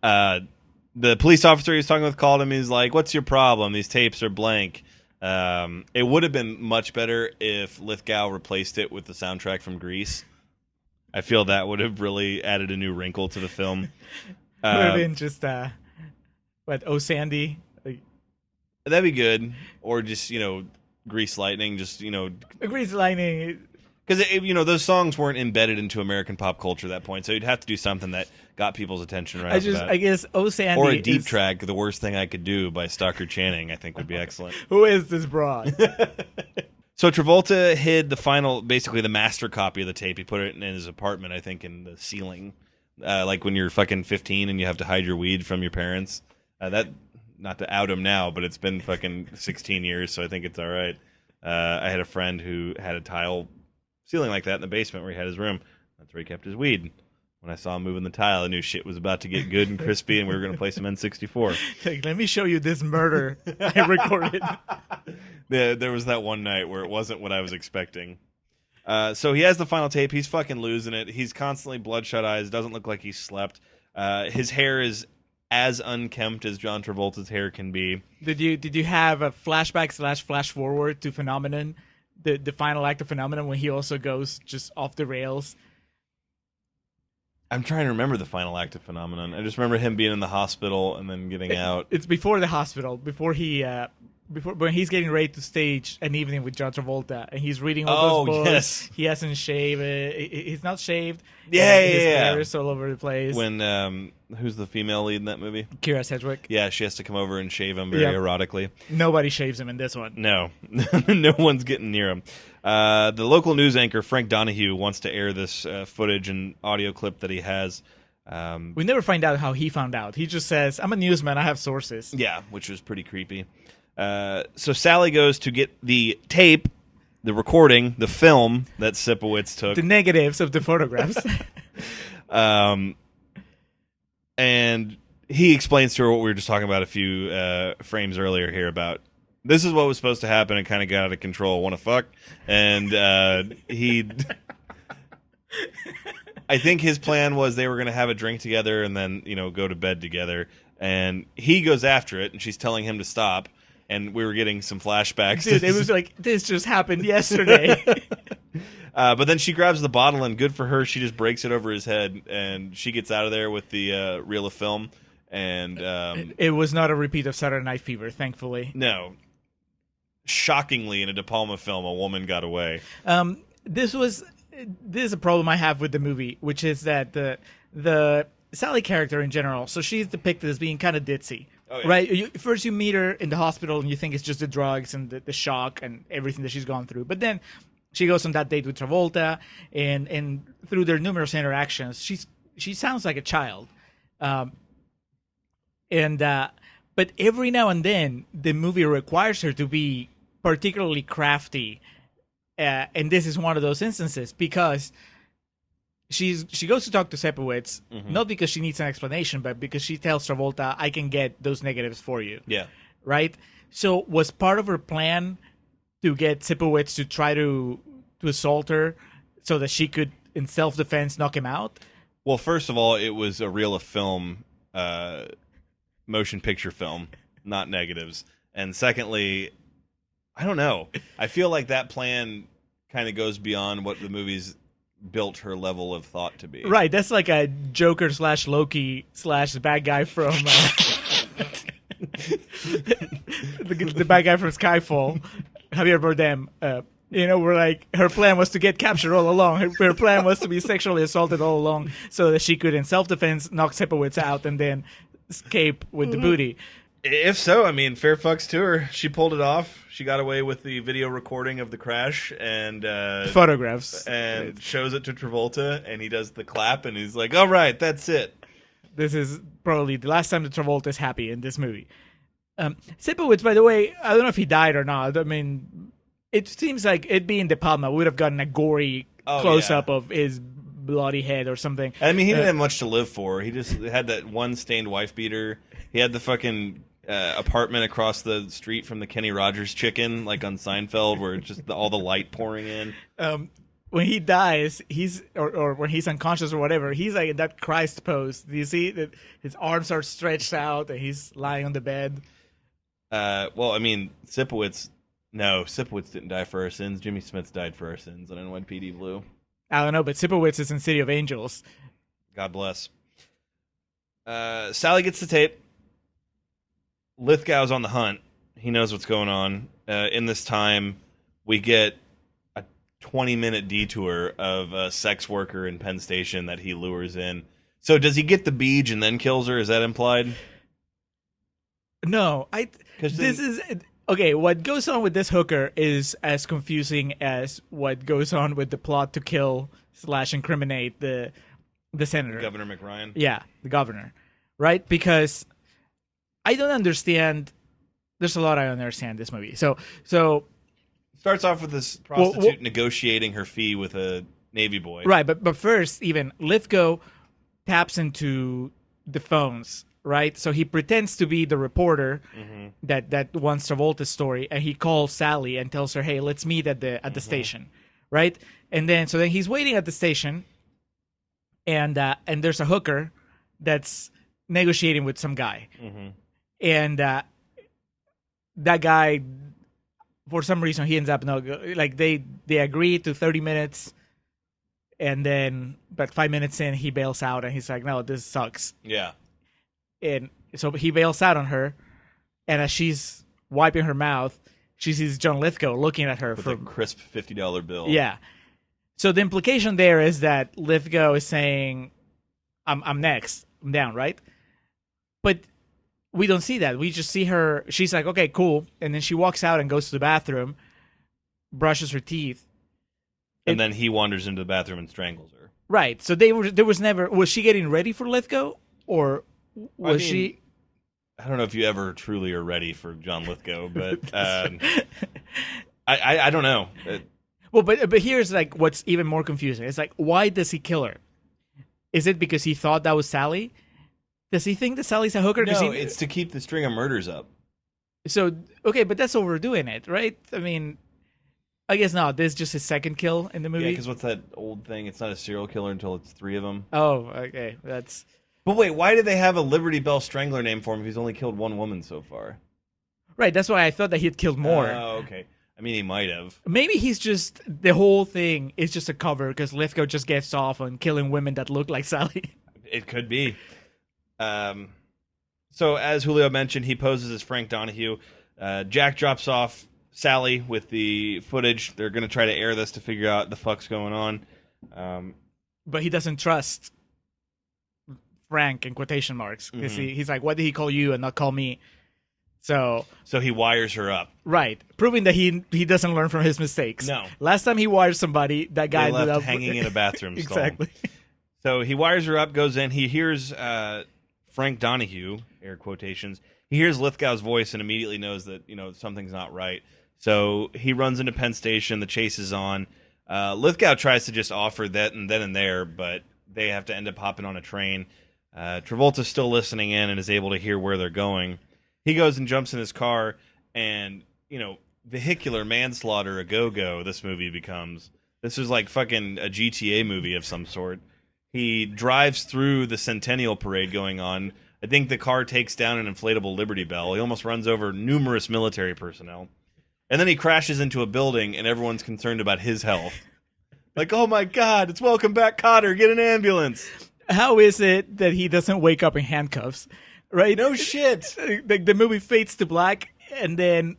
The police officer he was talking with called him. He's like, what's your problem? These tapes are blank. It would have been much better if Lithgow replaced it with the soundtrack from Grease. I feel that would have really added a new wrinkle to the film. Would have been just, Oh Sandy? That'd be good. Or just, Grease Lightning, just, Grease Lightning. because, those songs weren't embedded into American pop culture at that point, so you'd have to do something that got people's attention right off the bat. I guess Oh Sandy Or a deep track, The Worst Thing I Could Do by Stockard Channing, I think would be excellent. Who is this broad? So Travolta hid basically the master copy of the tape. He put it in his apartment, I think, in the ceiling. Like when you're fucking 15 and you have to hide your weed from your parents. Not to out him now, but it's been fucking 16 years, so I think it's all right. I had a friend who had a tile ceiling like that in the basement where he had his room. That's where he kept his weed. When I saw him moving the tile, I knew shit was about to get good and crispy, and we were going to play some N64. Like, let me show you this murder I recorded. There was that one night where it wasn't what I was expecting. So he has the final tape. He's fucking losing it. He's constantly bloodshot eyes. Doesn't look like he slept. His hair is as unkempt as John Travolta's hair can be. Did you have a flashback / flash forward to Phenomenon, the final act of Phenomenon, when he also goes just off the rails? I'm trying to remember the final act of Phenomenon. I just remember him being in the hospital and then getting out. It's before the hospital, before when he's getting ready to stage An Evening with John Travolta, and he's reading all those books. Yes. He hasn't shaved. He's not shaved. Yeah, His yeah. hair is all over the place. When who's the female lead in that movie? Kira Sedgwick. Yeah, she has to come over and shave him very erotically. Nobody shaves him in this one. No, no one's getting near him. The local news anchor Frank Donahue wants to air this footage and audio clip that he has. We never find out how he found out. He just says, "I'm a newsman. I have sources." Yeah, which was pretty creepy. So Sally goes to get the tape, the recording, the film that Sipowicz took. The negatives of the photographs. And he explains to her what we were just talking about a few frames earlier here about this is what was supposed to happen and kind of got out of control. Want to fuck? And I think his plan was they were going to have a drink together and then, go to bed together. And he goes after it, and she's telling him to stop. And we were getting some flashbacks. Dude, it was like, this just happened yesterday. But then she grabs the bottle, and good for her, she just breaks it over his head, and she gets out of there with the reel of film. And it was not a repeat of Saturday Night Fever, thankfully. No. Shockingly, in a De Palma film, a woman got away. This is a problem I have with the movie, which is that the Sally character in general, so she's depicted as being kind of ditzy. Oh, yeah. Right? First you meet her in the hospital and you think it's just the drugs and the shock and everything that she's gone through. But then she goes on that date with Travolta, and through their numerous interactions, she sounds like a child. But every now and then, the movie requires her to be particularly crafty. And this is one of those instances because she goes to talk to Sipowicz, not because she needs an explanation, but because she tells Travolta, I can get those negatives for you. Yeah. Right? So was part of her plan to get Sipowicz to try to assault her so that she could, in self-defense, knock him out? Well, first of all, it was a reel of film, motion picture film, not negatives. And secondly, I don't know. I feel like that plan kind of goes beyond what the movie's built her level of thought to be. Right, that's like a Joker / Loki / the bad guy from the bad guy from Skyfall, Javier Bardem, Where like her plan was to get captured all along. Her plan was to be sexually assaulted all along so that she could, in self-defense, knock Sipowicz out and then escape with the booty. If so, I mean, fair fucks to her. She pulled it off. She got away with the video recording of the crash and Photographs. And shows it to Travolta, and he does the clap, and he's like, all right, that's it. This is probably the last time that Travolta is happy in this movie. Sipowicz, by the way, I don't know if he died or not. I mean, it seems like it being De Palma would have gotten a gory close-up of his bloody head or something. I mean, he didn't have much to live for. He just had that one stained wife beater. He had the fucking apartment across the street from the Kenny Rogers chicken, like on Seinfeld, where it's just all the light pouring in. When he dies, or when he's unconscious or whatever, he's like in that Christ pose. Do you see that his arms are stretched out and he's lying on the bed? Well, I mean, Sipowicz didn't die for our sins. Jimmy Smits died for our sins on NYPD Blue. I don't know, but Sipowicz is in City of Angels. God bless. Sally gets the tape. Lithgow's on the hunt. He knows what's going on. In this time, we get a 20-minute detour of a sex worker in Penn Station that he lures in. So does he get the beach and then kills her? Is that implied? No. Okay, what goes on with this hooker is as confusing as what goes on with the plot to kill / incriminate the senator. Governor McRyan? Yeah, the governor. Right? Because I don't understand. There's a lot I don't understand in this movie. So starts off with this prostitute negotiating her fee with a Navy boy. Right, but first, even Lithgow taps into the phones, right? So he pretends to be the reporter that wants Travolta's story, and he calls Sally and tells her, "Hey, let's meet at the station," right? And then he's waiting at the station, and there's a hooker that's negotiating with some guy, and that guy, for some reason, he ends up they agree to 30 minutes, and then but 5 minutes in, he bails out, and he's like, "No, this sucks." Yeah. And so he bails out on her, and as she's wiping her mouth, she sees John Lithgow looking at her with for a crisp $50 bill. Yeah. So the implication there is that Lithgow is saying, I'm next. I'm down, right? But we don't see that. We just see her. She's like, okay, cool. And then she walks out and goes to the bathroom, brushes her teeth. And then he wanders into the bathroom and strangles her. Right. So there was never... Was she getting ready for Lithgow? Or was she... I don't know if you ever truly are ready for John Lithgow, but I don't know. Well, but here's like what's even more confusing. It's like, why does he kill her? Is it because he thought that was Sally? Does he think that Sally's a hooker? No, it's to keep the string of murders up. So, okay, but that's overdoing it, right? I mean, I guess not. This is just his second kill in the movie. Yeah, because what's that old thing? It's not a serial killer until it's 3 of them. Oh, okay. That's... But wait, why did they have a Liberty Bell Strangler name for him if he's only killed one woman so far? Right, that's why I thought that he had killed more. Oh, okay. I mean, he might have. Maybe he's just... The whole thing is just a cover because Lithgow just gets off on killing women that look like Sally. It could be. So, as Julio mentioned, he poses as Frank Donahue. Jack drops off Sally with the footage. They're going to try to air this to figure out the fuck's going on. But he doesn't trust Frank in quotation marks because he's like, why did he call you and not call me? So he wires her up. Right. Proving that he doesn't learn from his mistakes. No. Last time he wired somebody, that guy left ended up hanging in a bathroom stall. Exactly. So he wires her up, goes in. He hears Frank Donahue, air quotations. He hears Lithgow's voice and immediately knows that, something's not right. So he runs into Penn Station. The chase is on. Lithgow tries to just offer that and then and there, but they have to end up hopping on a train. Travolta's still listening in and is able to hear where they're going. He goes and jumps in his car, and, vehicular manslaughter, a go-go, this movie becomes. This is like fucking a GTA movie of some sort. He drives through the Centennial Parade going on. I think the car takes down an inflatable Liberty Bell. He almost runs over numerous military personnel. And then he crashes into a building, and everyone's concerned about his health. Like, oh my God, it's Welcome Back, Kotter, get an ambulance. How is it that he doesn't wake up in handcuffs? Right? No shit. The movie fades to black, and then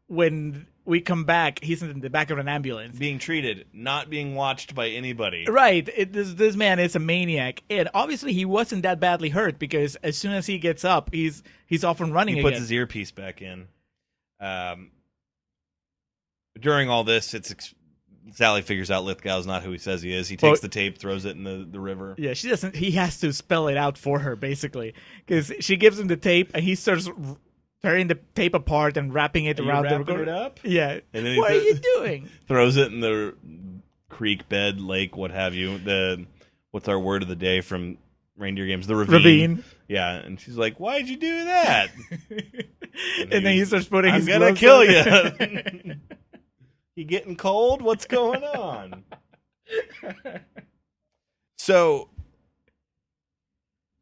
when we come back. He's in the back of an ambulance. Being treated, not being watched by anybody. Right. This man is a maniac. And obviously he wasn't that badly hurt because as soon as he gets up, he's off and running He again. puts his earpiece back in. During all this, Sally figures out Lithgow's not who he says he is. He takes the tape, throws it in the river. Yeah, she doesn't. He has to spell it out for her, basically. Because she gives him the tape and he starts tearing the tape apart and wrapping it around the recorder. It up? Yeah. And then What are you doing? Throws it in the creek, bed, lake, what have you. What's our word of the day from reindeer games? The ravine. Yeah, and she's like, "Why'd you do that?" and then he starts putting his I'm gonna gloves kill on. you. You getting cold? What's going on? So,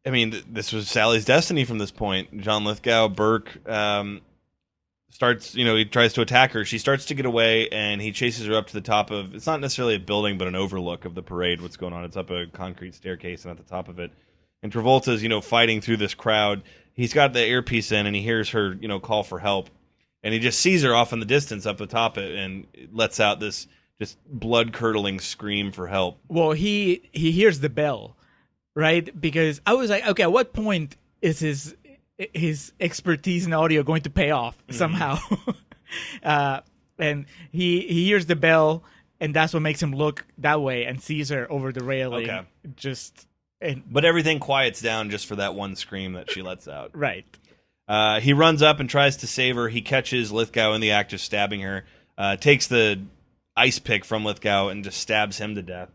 I mean, this was Sally's destiny from this point. John Lithgow, Burke, starts, he tries to attack her. She starts to get away, and he chases her up to the top of, it's not necessarily a building, but an overlook of the parade, what's going on. It's up a concrete staircase, and at the top of it. And Travolta's, fighting through this crowd. He's got the earpiece in, and he hears her, call for help. And he just sees her off in the distance up atop it and lets out this just blood-curdling scream for help. Well, he hears the bell, right? Because I was like, okay, at what point is his expertise in audio going to pay off somehow? And he hears the bell, and that's what makes him look that way and sees her over the railing. Okay. But everything quiets down just for that one scream that she lets out. Right. He runs up and tries to save her. He catches Lithgow in the act of stabbing her, takes the ice pick from Lithgow and just stabs him to death.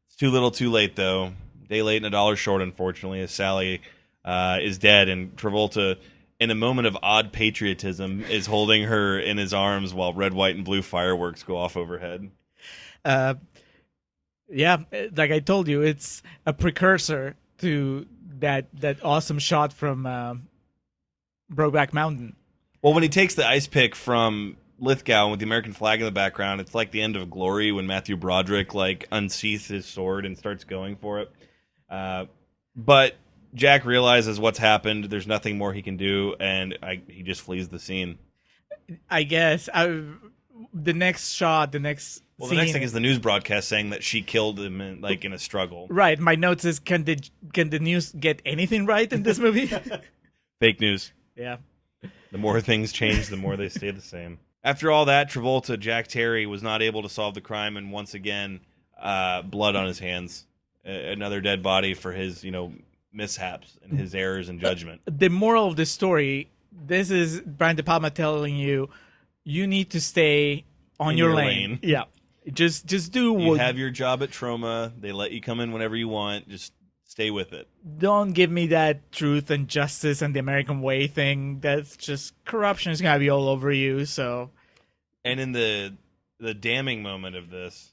It's too little too late, though. Day late and a dollar short, unfortunately, as Sally is dead, and Travolta, in a moment of odd patriotism, is holding her in his arms while red, white, and blue fireworks go off overhead. Yeah, like I told you, it's a precursor to that awesome shot from Brokeback Mountain. Well, when he takes the ice pick from Lithgow with the American flag in the background, it's like the end of Glory when Matthew Broderick unsheaths his sword and starts going for it. But Jack realizes what's happened. There's nothing more he can do, and he just flees the scene. I guess the next shot, the next. Well, the next thing is the news broadcast saying that she killed him in a struggle. Right. My notes is can the news get anything right in this movie? Fake news. Yeah. The more things change, the more they stay the same. After all that, Travolta, Jack Terry, was not able to solve the crime, and once again, blood on his hands. Another dead body for his, mishaps and his errors in judgment. The moral of the story, this is Brian De Palma telling you, you need to stay on your lane. Yeah. Just do what... You have your job at Troma. They let you come in whenever you want. Just stay with it. Don't give me that truth and justice and the American way thing. That's just corruption is going to be all over you. So, and in the damning moment of this,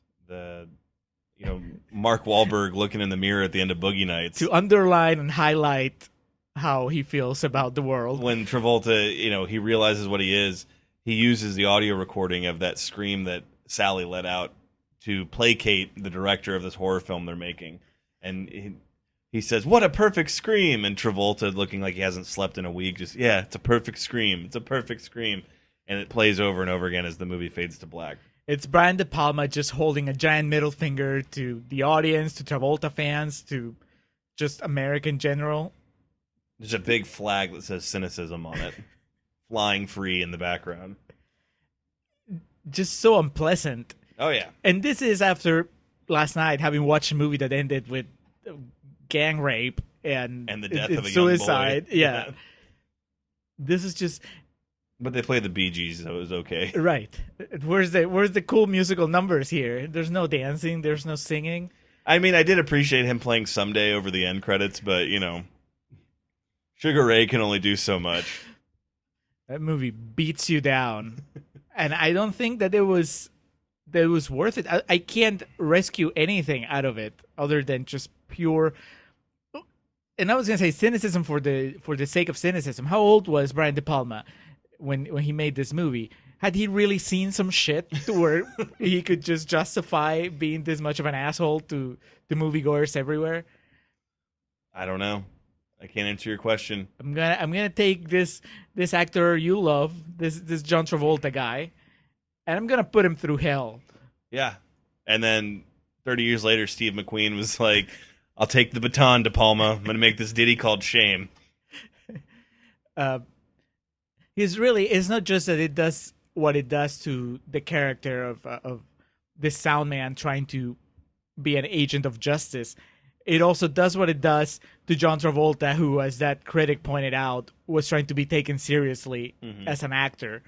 Mark Wahlberg looking in the mirror at the end of Boogie Nights to underline and highlight how he feels about the world. When Travolta, he realizes what he is, he uses the audio recording of that scream that Sally let out to placate the director of this horror film they're making, and he says, "What a perfect scream!" And Travolta, looking like he hasn't slept in a week, just, "Yeah, it's a perfect scream. It's a perfect scream." And it plays over and over again as the movie fades to black. It's Brian De Palma just holding a giant middle finger to the audience, to Travolta fans, to just America in general. There's a big flag that says cynicism on it, flying free in the background. Just so unpleasant. Oh, yeah. And this is after last night having watched a movie that ended with gang rape and the death of a suicide. Young boy. Yeah. This is just... But they play the Bee Gees, so it was okay. Right. Where's the cool musical numbers here? There's no dancing. There's no singing. I mean, I did appreciate him playing Someday over the end credits, but, Sugar Ray can only do so much. That movie beats you down. And I don't think that it was worth it. I can't rescue anything out of it other than just pure... And I was going to say cynicism for the sake of cynicism. How old was Brian De Palma when he made this movie? Had he really seen some shit to where he could just justify being this much of an asshole to the moviegoers everywhere? I don't know. I can't answer your question. I'm gonna take this actor you love, this John Travolta guy, and I'm gonna put him through hell. Yeah. And then 30 years later, Steve McQueen was like, I'll take the baton, De Palma. I'm going to make this ditty called Shame. It's not just that it does what it does to the character of this sound man trying to be an agent of justice. It also does what it does to John Travolta, who, as that critic pointed out, was trying to be taken seriously as an actor.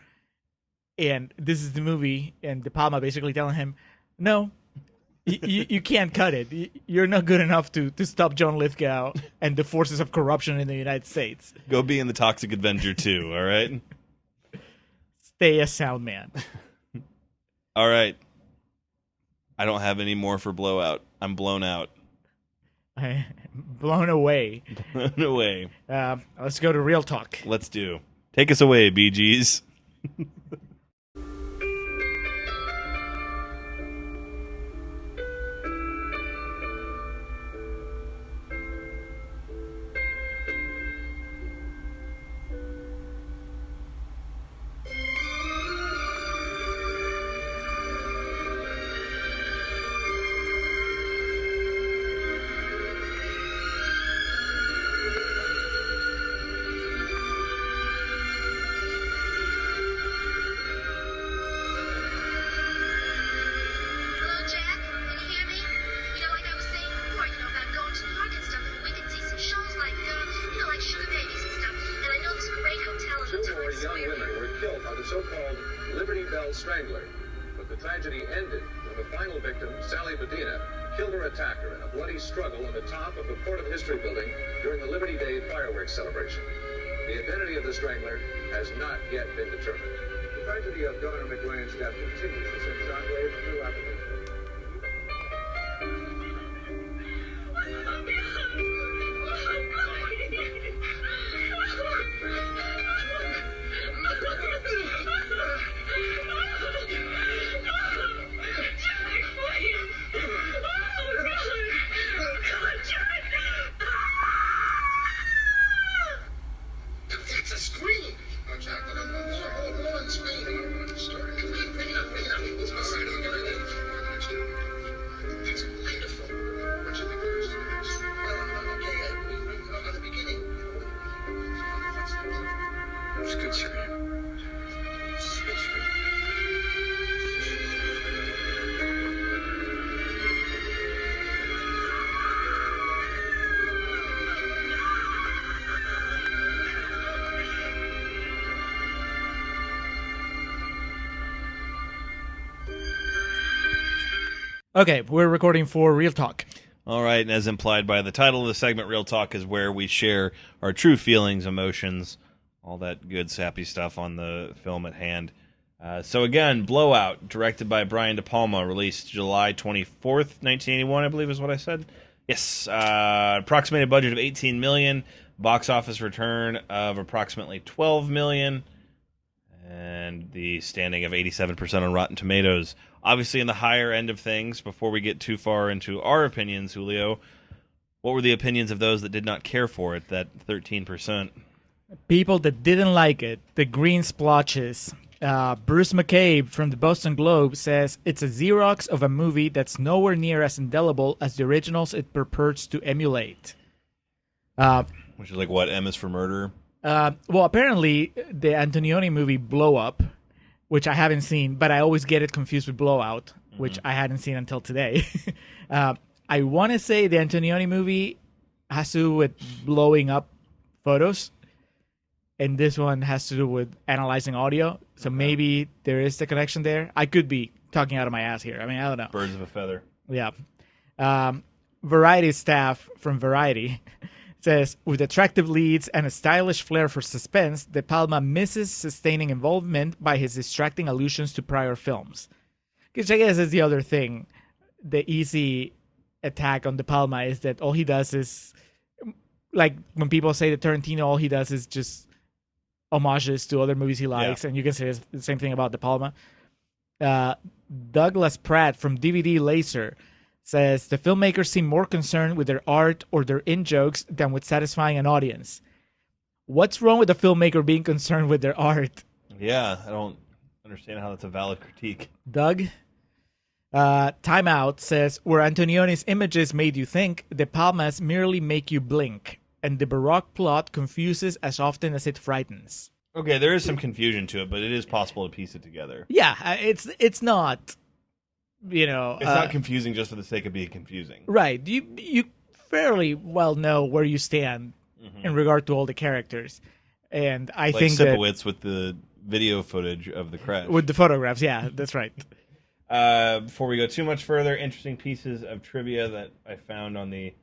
And this is the movie, and De Palma basically telling him, no, you can't cut it. You're not good enough to stop John Lithgow and the forces of corruption in the United States. Go be in the Toxic Avenger 2, all right? Stay a sound man. All right. I don't have any more for Blowout. I'm blown out. Blown away. Blown away. Let's go to Real Talk. Let's do. Take us away, Bee Gees. Strangler, but the tragedy ended when the final victim, Sally Medina, killed her attacker in a bloody struggle on the top of the Port of History building during the Liberty Day fireworks celebration. The identity of the strangler has not yet been determined. The tragedy of Governor McGuire's death continues to send shockwaves throughout the nation. Okay, we're recording for Real Talk. All right, and as implied by the title of the segment, Real Talk is where we share our true feelings, emotions, all that good sappy stuff on the film at hand. So again, Blowout, directed by Brian De Palma, released July 24th, 1981, I believe is what I said. Yes, approximated budget of $18 million, box office return of approximately $12 million, and the standing of 87% on Rotten Tomatoes. Obviously, in the higher end of things, before we get too far into our opinions, Julio, what were the opinions of those that did not care for it, that 13%? People that didn't like it, the green splotches. Bruce McCabe from the Boston Globe says it's a Xerox of a movie that's nowhere near as indelible as the originals it purports to emulate. Which is like what, M is for Murder? Well, apparently the Antonioni movie Blow Up, which I haven't seen, but I always get it confused with Blowout, which I hadn't seen until today. I want to say the Antonioni movie has to do with blowing up photos, and this one has to do with analyzing audio. So maybe there is the connection there. I could be talking out of my ass here. I mean, I don't know. Birds of a feather. Yeah. Variety staff from Variety says, with attractive leads and a stylish flair for suspense, De Palma misses sustaining involvement by his distracting allusions to prior films. Which I guess is the other thing. The easy attack on De Palma is that all he does is, like when people say that Tarantino, all he does is just homages to other movies he likes, and you can say the same thing about De Palma. Douglas Pratt from DVD Laser says the filmmakers seem more concerned with their art or their in-jokes than with satisfying an audience. What's wrong with a filmmaker being concerned with their art? Yeah, I don't understand how that's a valid critique. Doug? Time Out says, where Antonioni's images made you think, De Palma's merely make you blink, and the Baroque plot confuses as often as it frightens. Okay, there is some confusion to it, but it is possible to piece it together. Yeah, it's not, It's not confusing just for the sake of being confusing. Right. You fairly well know where you stand in regard to all the characters. And I think that... Sipowicz with the video footage of the crash. With the photographs, yeah, that's right. Before we go too much further, interesting pieces of trivia that I found on the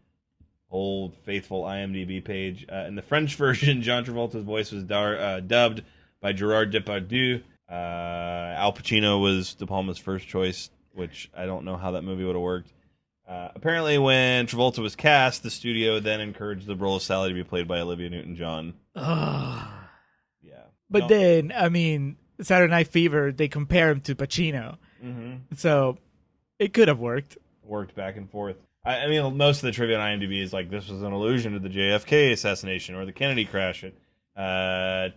old faithful IMDb page. In the French version, John Travolta's voice was dubbed by Gerard Depardieu. Al Pacino was De Palma's first choice, which I don't know how that movie would have worked. Apparently, when Travolta was cast, the studio then encouraged the role of Sally to be played by Olivia Newton-John. Yeah. But then, I mean, Saturday Night Fever, they compare him to Pacino. So it could have worked. Worked back and forth. I mean, most of the trivia on IMDb is like, this was an allusion to the JFK assassination or the Kennedy crash at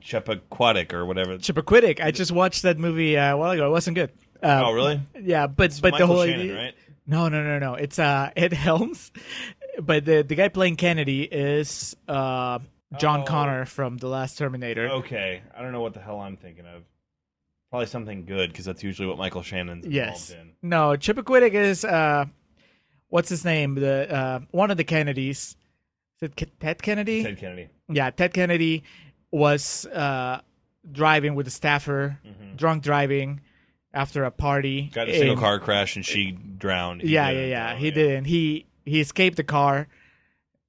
Chappaquiddick or whatever. Chappaquiddick. I just watched that movie a while ago. It wasn't good. Oh, really? Yeah, but Michael the whole Shannon, right? No. It's Ed Helms, but the guy playing Kennedy is John Connor from The Last Terminator. Okay, I don't know what the hell I'm thinking of. Probably something good, because that's usually what Michael Shannon's involved in. No, Chappaquiddick is what's his name? The one of the Kennedys. Is it Ted Kennedy? Ted Kennedy. Yeah, Ted Kennedy was driving with a staffer, drunk driving after a party. Got in a single car crash and she drowned. He didn't. He escaped the car,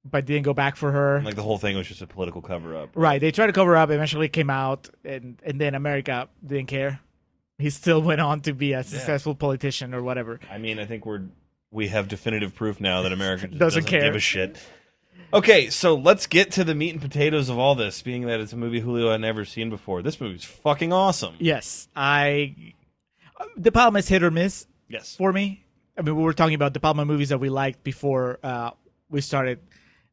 but didn't go back for her. Like the whole thing was just a political cover-up. Right. They tried to cover up, eventually came out, and then America didn't care. He still went on to be a successful politician or whatever. I mean, I think we have definitive proof now that America just doesn't care. Give a shit. Okay, so let's get to the meat and potatoes of all this, being that it's a movie Julio had never seen before. This movie's fucking awesome. Yes. De Palma's hit or miss for me. I mean, we were talking about De Palma movies that we liked before we started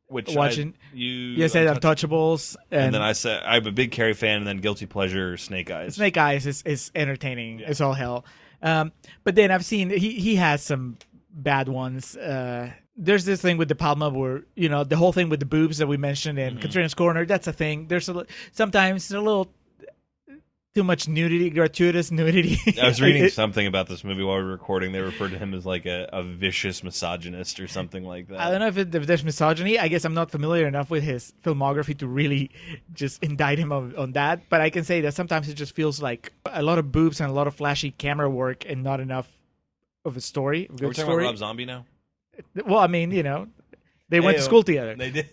watching. You said Untouchables. And then I said I'm a big Carrie fan, and then Guilty Pleasure, Snake Eyes. Snake Eyes is entertaining. Yeah. It's all hell. But then I've seen he has some bad ones. There's this thing with De Palma where, the whole thing with the boobs that we mentioned in Contrarians Corner, that's a thing. There's sometimes a little too much nudity, gratuitous nudity. I was reading something about this movie while we were recording. They referred to him as like a vicious misogynist or something like that. I don't know if there's misogyny. I guess I'm not familiar enough with his filmography to really just indict him on that. But I can say that sometimes it just feels like a lot of boobs and a lot of flashy camera work and not enough of a story. Are we talking about Rob Zombie now? Well, I mean, they went to school together. They did.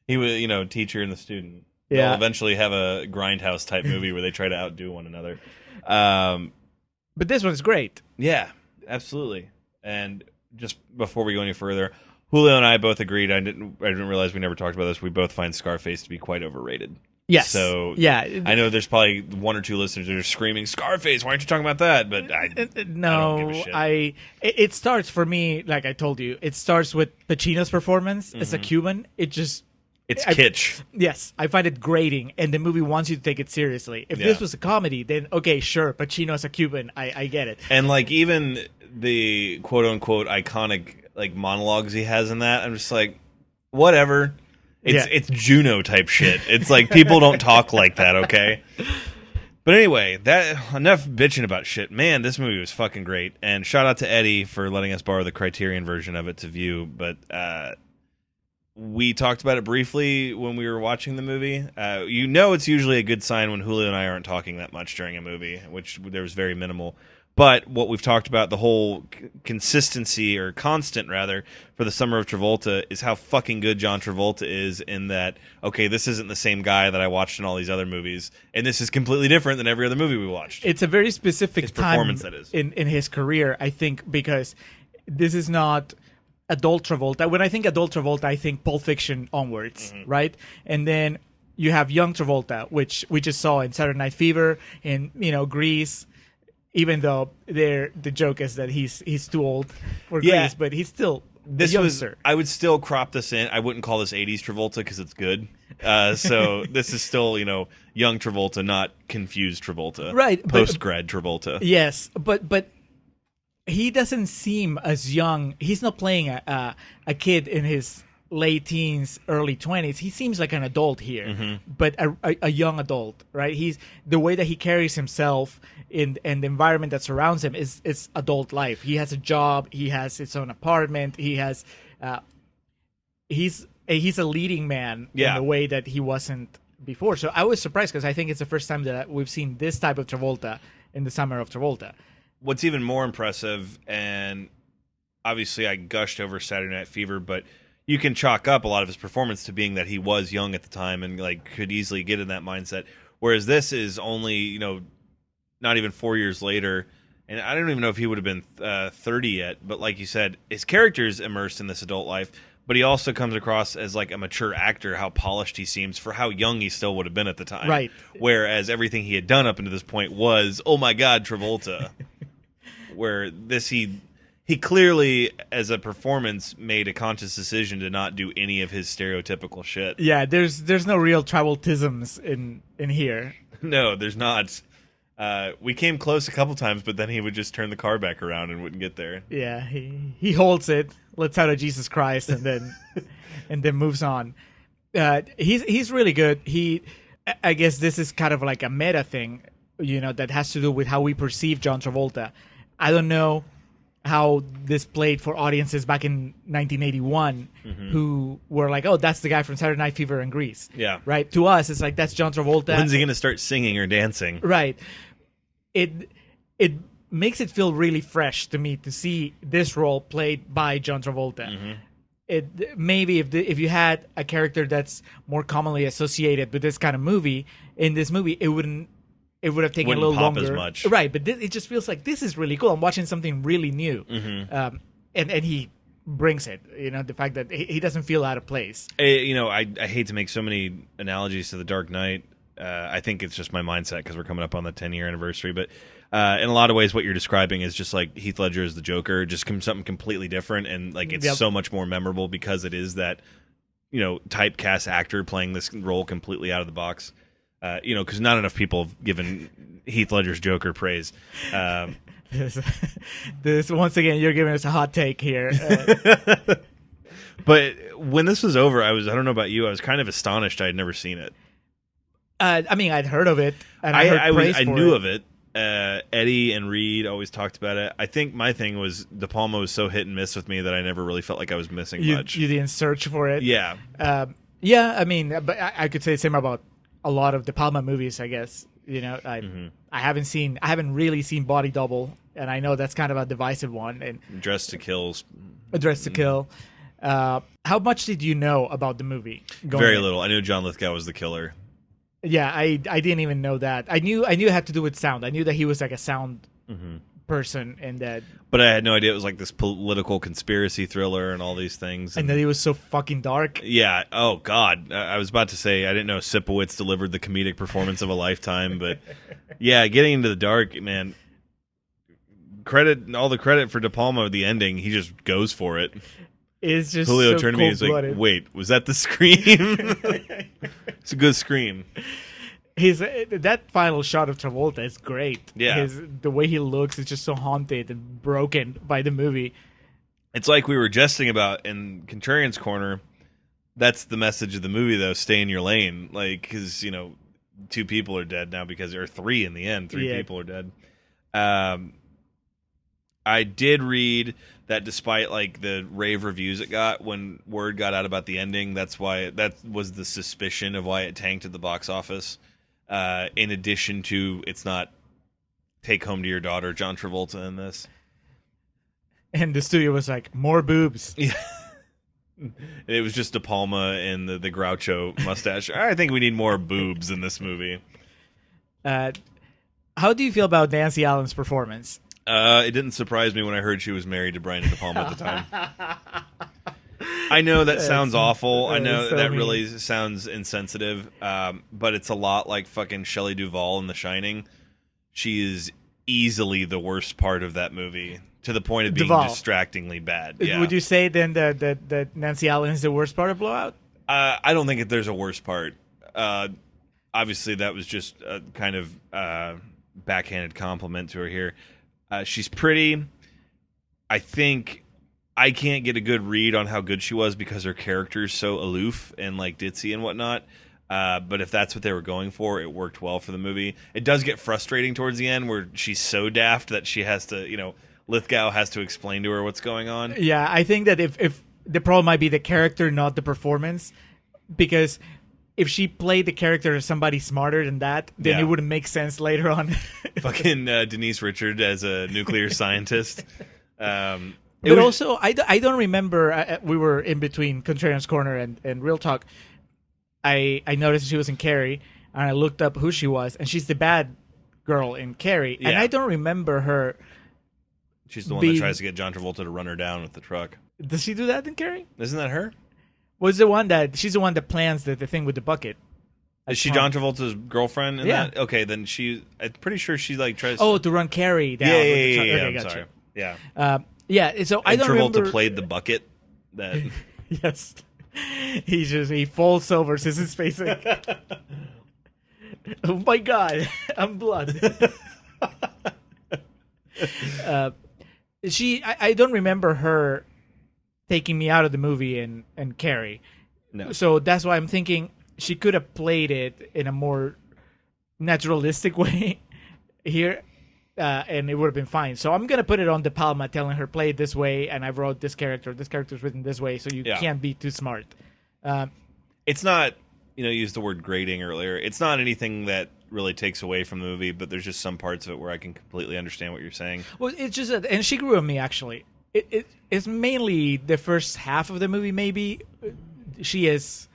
He was, teacher and the student. Yeah. They'll eventually have a Grindhouse type movie where they try to outdo one another. But this one's great. Yeah, absolutely. And just before we go any further, Julio and I both agreed. I didn't realize we never talked about this. We both find Scarface to be quite overrated. Yes. So yeah, I know there's probably one or two listeners that are screaming, "Scarface! Why aren't you talking about that?" But I don't give a shit. It starts for me, like I told you. It starts with Pacino's performance as a Cuban. It's kitsch. Yes, I find it grating, and the movie wants you to take it seriously. If this was a comedy, then okay, sure, Pacino's a Cuban. I get it. And like even the quote unquote iconic like monologues he has in that, I'm just like, whatever. It's Juno type shit. It's like people don't talk like that, okay? But anyway, enough bitching about shit. Man, this movie was fucking great. And shout out to Eddie for letting us borrow the Criterion version of it to view. But we talked about it briefly when we were watching the movie. It's usually a good sign when Julio and I aren't talking that much during a movie, which there was very minimal. But what we've talked about, the whole consistency, or constant rather, for the Summer of Travolta is how fucking good John Travolta is in that, okay, this isn't the same guy that I watched in all these other movies, and this is completely different than every other movie we watched. It's a very specific time that is. In his career, I think, because this is not adult Travolta. When I think adult Travolta, I think Pulp Fiction onwards, right? And then you have young Travolta, which we just saw in Saturday Night Fever, in Grease. Even though the joke is that he's too old for Grease, but he's still This a was. youngster. I would still crop this in. I wouldn't call this '80s Travolta because it's good. So this is still, young Travolta, not confused Travolta. Right, but- Post grad Travolta. Yes, but he doesn't seem as young. He's not playing a kid in his late teens, early 20s. He seems like an adult here, but a young adult, right? He's the way that he carries himself and the environment that surrounds him is adult life. He has a job. He has his own apartment. He has he's a leading man in a way that he wasn't before. So I was surprised because I think it's the first time that we've seen this type of Travolta in the summer of Travolta. What's even more impressive, and obviously I gushed over Saturday Night Fever, but you can chalk up a lot of his performance to being that he was young at the time and could easily get in that mindset. Whereas this is only, not even 4 years later, and I don't even know if he would have been 30 yet. But like you said, his character's immersed in this adult life, but he also comes across as like a mature actor. How polished he seems for how young he still would have been at the time. Right. Whereas everything he had done up until this point was, oh my God, Travolta. Where this he clearly, as a performance, made a conscious decision to not do any of his stereotypical shit. Yeah, there's no real Travoltisms in here. No, there's not. We came close a couple times, but then he would just turn the car back around and wouldn't get there. Yeah, he holds it, lets out a Jesus Christ, and then moves on. He's really good. I guess this is kind of like a meta thing, that has to do with how we perceive John Travolta. I don't know how this played for audiences back in 1981 who were like, oh, that's the guy from Saturday Night Fever and Grease. Yeah. Right? To us, it's like, that's John Travolta. When's he going to start singing or dancing? Right. It makes it feel really fresh to me to see this role played by John Travolta. It maybe if you had a character that's more commonly associated with this kind of movie, in this movie, it would have taken Wouldn't a little pop longer. as much. Right, but it just feels like this is really cool. I'm watching something really new. And he brings it, the fact that he doesn't feel out of place. I hate to make so many analogies to The Dark Knight. I think it's just my mindset because we're coming up on the 10-year anniversary. But in a lot of ways, what you're describing is just like Heath Ledger is the Joker, just something completely different. And it's so much more memorable because it is that, typecast actor playing this role completely out of the box. Because not enough people have given Heath Ledger's Joker praise. This once again, you're giving us a hot take here. But when this was over, I don't know about you, I was kind of astonished I had never seen it. I'd heard of it, and I knew of it. Eddie and Reed always talked about it. I think my thing was De Palma was so hit and miss with me that I never really felt like I was missing much. You didn't search for it. Yeah. But I could say the same about a lot of De Palma movies, I guess. I haven't really seen Body Double, and I know that's kind of a divisive one. And Dressed to Kill. How much did you know about the movie? Very little. I knew John Lithgow was the killer. Yeah, I didn't even know that. I knew it had to do with sound. I knew that he was like a sound person, and that. But I had no idea it was like this political conspiracy thriller and all these things, and that he was so fucking dark. Yeah. Oh God, I was about to say I didn't know Sipowicz delivered the comedic performance of a lifetime, but yeah, getting into the dark, man. All the credit for De Palma. The ending, he just goes for it. It's just Julio so turned to me. He's like, "Wait, was that the scream?" It's a good scream. That final shot of Travolta is great. Yeah, the way he looks is just so haunted and broken by the movie. It's like we were jesting about in Contrarians Corner. That's the message of the movie, though. Stay in your lane, because 2 people are dead now or 3 in the end. 3 people are dead. I did read that despite the rave reviews it got, when word got out about the ending, that was the suspicion of why it tanked at the box office. In addition to, it's not Take Home to Your Daughter, John Travolta in this. And the studio was like, more boobs. Yeah. It was just De Palma and the Groucho mustache. I think we need more boobs in this movie. How do you feel about Nancy Allen's performance? It didn't surprise me when I heard she was married to Brian De Palma at the time. I know that sounds awful. I know that really sounds insensitive. But it's a lot like fucking Shelley Duvall in The Shining. She is easily the worst part of that movie to the point of being Duvall. distractingly bad. Yeah. Would you say then that Nancy Allen is the worst part of Blowout? I don't think there's a worse part. Obviously, that was just a kind of backhanded compliment to her here. She's pretty. I think I can't get a good read on how good she was because her character is so aloof and like ditzy and whatnot. But if that's what they were going for, it worked well for the movie. It does get frustrating towards the end where she's so daft that she has to, Lithgow has to explain to her what's going on. Yeah, I think that if the problem might be the character, not the performance, because if she played the character as somebody smarter than that, then it wouldn't make sense later on. Fucking Denise Richard as a nuclear scientist. But also, I don't remember. We were in between Contrarians Corner and Real Talk. I noticed she was in Carrie, and I looked up who she was, and she's the bad girl in Carrie. Yeah. And I don't remember her. She's the one that tries to get John Travolta to run her down with the truck. Does she do that in Carrie? Isn't that her? She's the one that plans the thing with the bucket. Is she John Travolta's girlfriend in Yeah. that? Okay, then I'm pretty sure she like tries to run Carrie down. Yeah, with the yeah, truck. yeah, Okay, I'm gotcha. sorry. Yeah. Yeah, so I And don't Travolta remember. played the bucket. That Yes. He falls over, says his face like, oh my god, I'm blood. I don't remember her taking me out of the movie and Carrie. No. So that's why I'm thinking she could have played it in a more naturalistic way here, and it would have been fine. So I'm going to put it on De Palma, telling her, play it this way, and I wrote this character's written this way, so you can't be too smart. It's not, you used the word grading earlier. It's not anything that really takes away from the movie, but there's just some parts of it where I can completely understand what you're saying. Well, it's just that, and she grew on me, actually. It's mainly the first half of the movie, maybe. She is,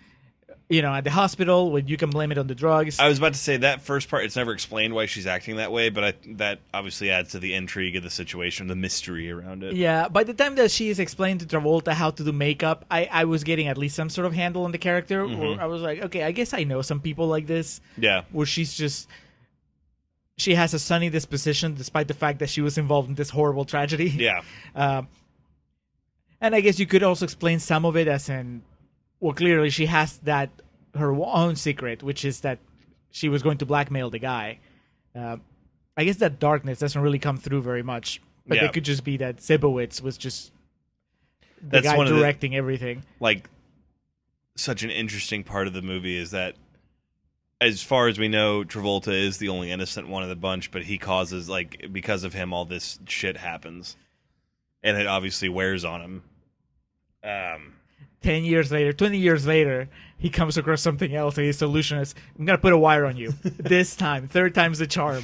at the hospital, when you can blame it on the drugs. I was about to say that first part, it's never explained why she's acting that way, but that obviously adds to the intrigue of the situation, the mystery around it. Yeah, by the time that she is explained to Travolta how to do makeup, I was getting at least some sort of handle on the character, where I was like, okay, I guess I know some people like this. Yeah. Where she has a sunny disposition despite the fact that she was involved in this horrible tragedy. Yeah. And I guess you could also explain some of it as in, well, clearly she has her own secret, which is that she was going to blackmail the guy. I guess that darkness doesn't really come through very much, but it could just be that Zibowitz was just the guy directing everything. Like, such an interesting part of the movie is that, as far as we know, Travolta is the only innocent one of the bunch, but he causes, because of him, all this shit happens. And it obviously wears on him. 10 years later, 20 years later, he comes across something else, and his solution is, I'm going to put a wire on you. This time. Third time's the charm.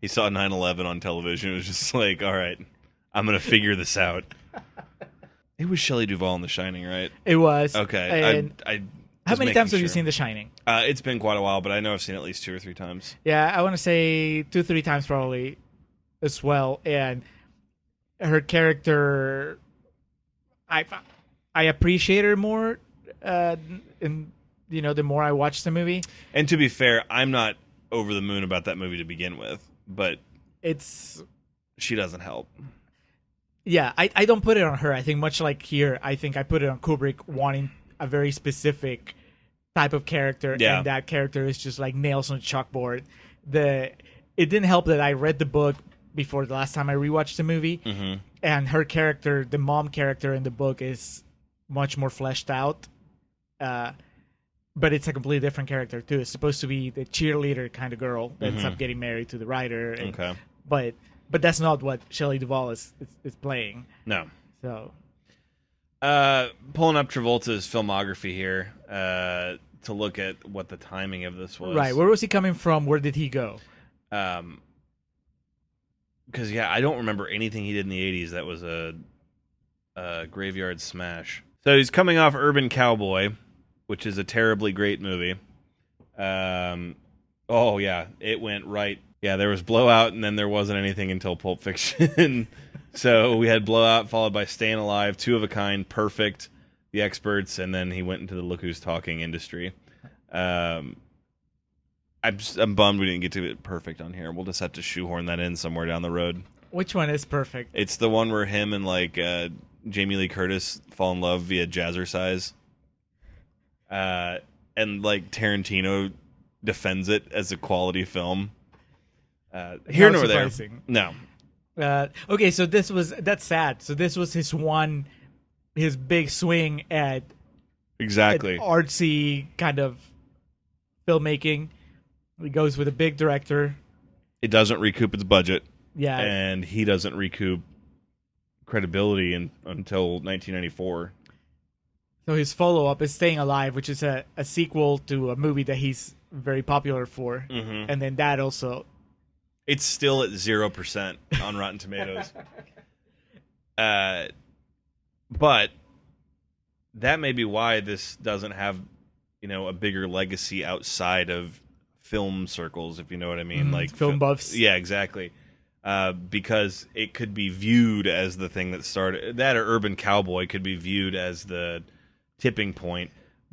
He saw 9/11 on television. It was just like, all right, I'm going to figure this out. It was Shelley Duvall in The Shining, right? It was. Okay. And how many times have you seen The Shining? It's been quite a while, but I know I've seen it at least 2 or 3 times. Yeah, I want to say 2-3 times probably as well. And her character, I appreciate her more, the more I watch the movie. And to be fair, I'm not over the moon about that movie to begin with, but she doesn't help. Yeah, I don't put it on her. I think much like here, I think I put it on Kubrick wanting a very specific type of character, and that character is just like nails on a chalkboard. It didn't help that I read the book before the last time I rewatched the movie, and her character, the mom character in the book, is much more fleshed out. But it's a completely different character too. It's supposed to be the cheerleader kind of girl that ends up getting married to the writer. And, but that's not what Shelley Duvall is playing. No. So, pulling up Travolta's filmography here to look at what the timing of this was. Right. Where was he coming from? Where did he go? Because I don't remember anything he did in the 80s that was a graveyard smash. So he's coming off Urban Cowboy, which is a terribly great movie. It went right. Yeah, there was Blowout, and then there wasn't anything until Pulp Fiction. So we had Blowout, followed by Staying Alive, Two of a Kind, Perfect, The Experts, and then he went into the Look Who's Talking industry. I'm bummed we didn't get to it Perfect on here. We'll just have to shoehorn that in somewhere down the road. Which one is perfect? It's the one where him and like Jamie Lee Curtis fall in love via jazzercise. And like Tarantino defends it as a quality film. Here nor there. No. Okay, so that's sad. So this was his big swing at Exactly. artsy kind of filmmaking. He goes with a big director. It doesn't recoup its budget. Yeah. And he doesn't recoup credibility until 1994. So his follow-up is Staying Alive, which is a sequel to a movie that he's very popular for. Mm-hmm. And then that also... It's still at 0% on Rotten Tomatoes. But that may be why this doesn't have, a bigger legacy outside of film circles, if you know what I mean. Like film buffs. Yeah, exactly. Because it could be viewed as the thing that started... That or Urban Cowboy could be viewed as the tipping point.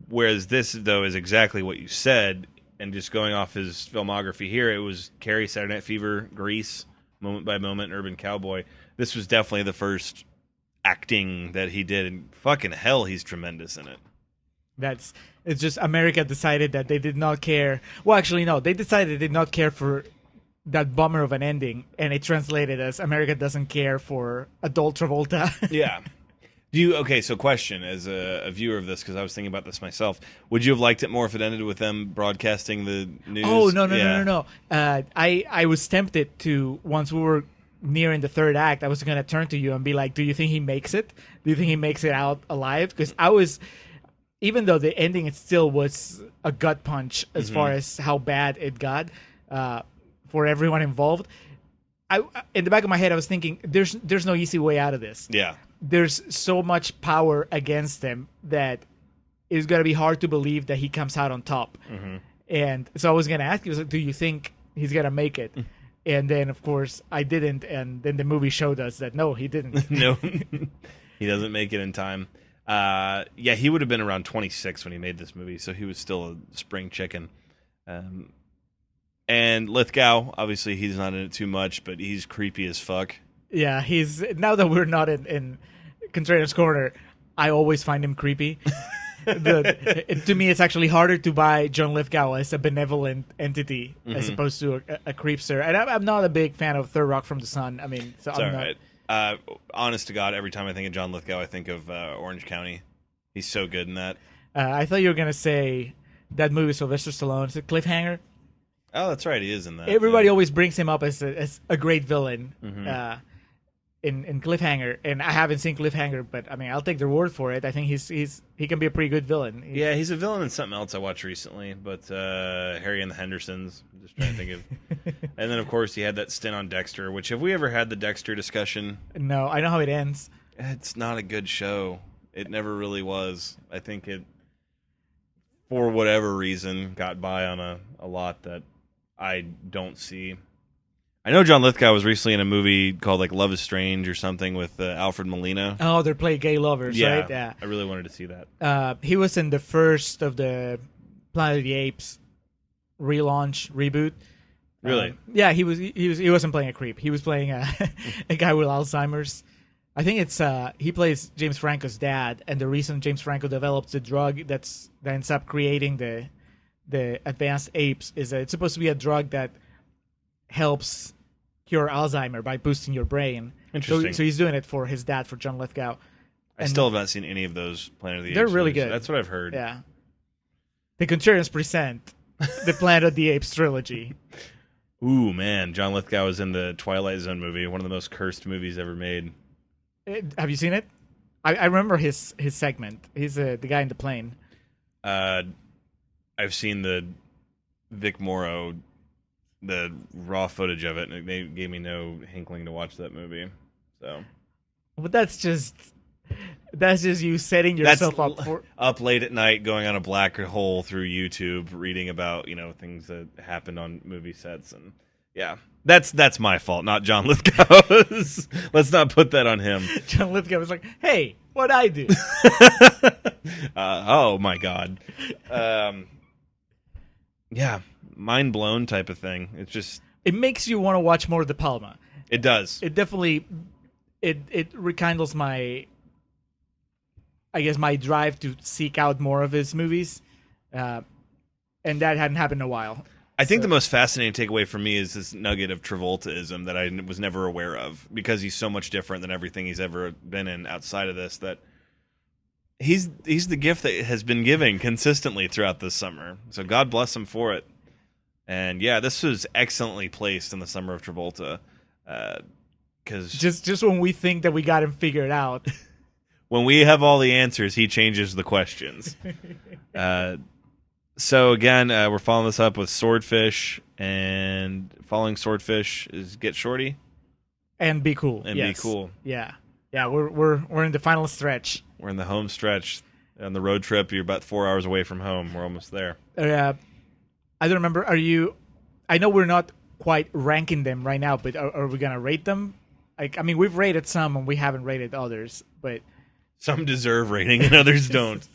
Whereas this, though, is exactly what you said. And just going off his filmography here, it was Carrie, Saturday Night Fever, Grease, Moment by Moment, Urban Cowboy. This was definitely the first acting that he did, and fucking hell, he's tremendous in it. It's just America decided that they did not care. Well, actually, no, they decided they did not care for that bummer of an ending, and it translated as America doesn't care for adult Travolta. Yeah. So question, as a viewer of this, because I was thinking about this myself, would you have liked it more if it ended with them broadcasting the news? Oh, no. I was tempted to, once we were nearing the third act, I was going to turn to you and be like, do you think he makes it? Do you think he makes it out alive? Because even though the ending, it still was a gut punch as far as how bad it got for everyone involved. In the back of my head, I was thinking, there's no easy way out of this. Yeah. There's so much power against him that it's going to be hard to believe that he comes out on top. Mm-hmm. And so I was going to ask you, do you think he's going to make it? And then, of course, I didn't. And then the movie showed us that, no, he didn't. No, he doesn't make it in time. He would have been around 26 when he made this movie, so he was still a spring chicken. And Lithgow, obviously, he's not in it too much, but he's creepy as fuck. Yeah, now that we're not in Contrarians Corner, I always find him creepy. To me, it's actually harder to buy John Lithgow as a benevolent entity as opposed to a creepster. And I'm not a big fan of Third Rock from the Sun. I mean, so it's I'm all not. Right. Honest to God, every time I think of John Lithgow, I think of Orange County. He's so good in that. I thought you were gonna say that movie Sylvester Stallone. Is it Cliffhanger? Oh, that's right. He is in that. Everybody always brings him up as a great villain. Mm-hmm. In Cliffhanger, and I haven't seen Cliffhanger, but I mean, I'll take their word for it. I think he can be a pretty good villain. He's a villain in something else I watched recently, but Harry and the Hendersons. I'm just trying to think of. And then, of course, he had that stint on Dexter. Which, have we ever had the Dexter discussion? No, I know how it ends. It's not a good show. It never really was. I think it, for whatever reason, got by on a lot that I don't see. I know John Lithgow was recently in a movie called like Love is Strange or something with Alfred Molina. Oh, they're playing gay lovers, right? Yeah, I really wanted to see that. He was in the first of the Planet of the Apes relaunch reboot. Really? Yeah, he wasn't playing a creep. He was playing a guy with Alzheimer's. I think it's he plays James Franco's dad, and the reason James Franco develops the drug that ends up creating the advanced apes is that it's supposed to be a drug that helps cure Alzheimer by boosting your brain. Interesting. So he's doing it for his dad, for John Lithgow. I still have not seen any of those Planet of the Apes. They're really movies. good. That's what I've heard. Yeah. The Contrarians present the Planet of the Apes trilogy. Ooh, man. John Lithgow is in the Twilight Zone movie, one of the most cursed movies ever made. Have you seen it? I remember his segment. He's the guy in the plane. I've seen the Vic Morrow, the raw footage of it, and it gave me no hinkling to watch that movie. So, but that's just you setting yourself up for up late at night, going on a black hole through YouTube, reading about things that happened on movie sets, and yeah, that's my fault, not John Lithgow's. Let's not put that on him. John Lithgow was like, "Hey, what'd I do?" Oh my God. Yeah. Mind blown type of thing. It's just, it makes you want to watch more of De Palma. It does. It definitely it rekindles my, I guess, my drive to seek out more of his movies, and that hadn't happened in a while. I think the most fascinating takeaway for me is this nugget of Travoltaism that I was never aware of, because he's so much different than everything he's ever been in outside of this, that he's the gift that has been giving consistently throughout this summer. So God bless him for it. And yeah, this was excellently placed in the summer of Travolta. Because just when we think that we got him figured out, when we have all the answers, he changes the questions. So again, we're following this up with Swordfish, and following Swordfish is Get Shorty and Be Cool. and Be Cool. Yeah. We're in the final stretch. We're in the home stretch on the road trip. You're about 4 hours away from home. We're almost there. I don't remember. I know we're not quite ranking them right now, but are we gonna rate them? Like, I mean, we've rated some and we haven't rated others, but Some deserve rating and others don't.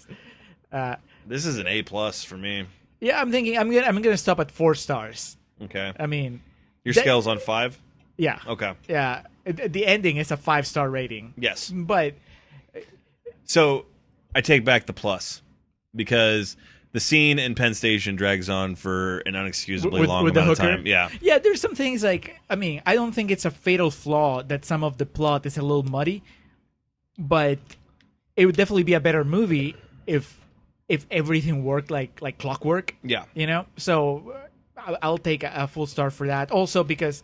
This is an A+ for me. yeah, I'm thinking I'm gonna stop at 4 stars. Okay. I mean, Your scale's on 5? yeah, Okay. yeah. The ending is a 5-star rating. Yes. But So I take back the plus, because the scene in Penn Station drags on for an unexcusably long with the amount of hooker? time. Yeah. yeah, there's some things like, I mean, I don't think it's a fatal flaw that some of the plot is a little muddy, but it would definitely be a better movie if everything worked like clockwork. Yeah. You know? So I'll take a full star for that. Also because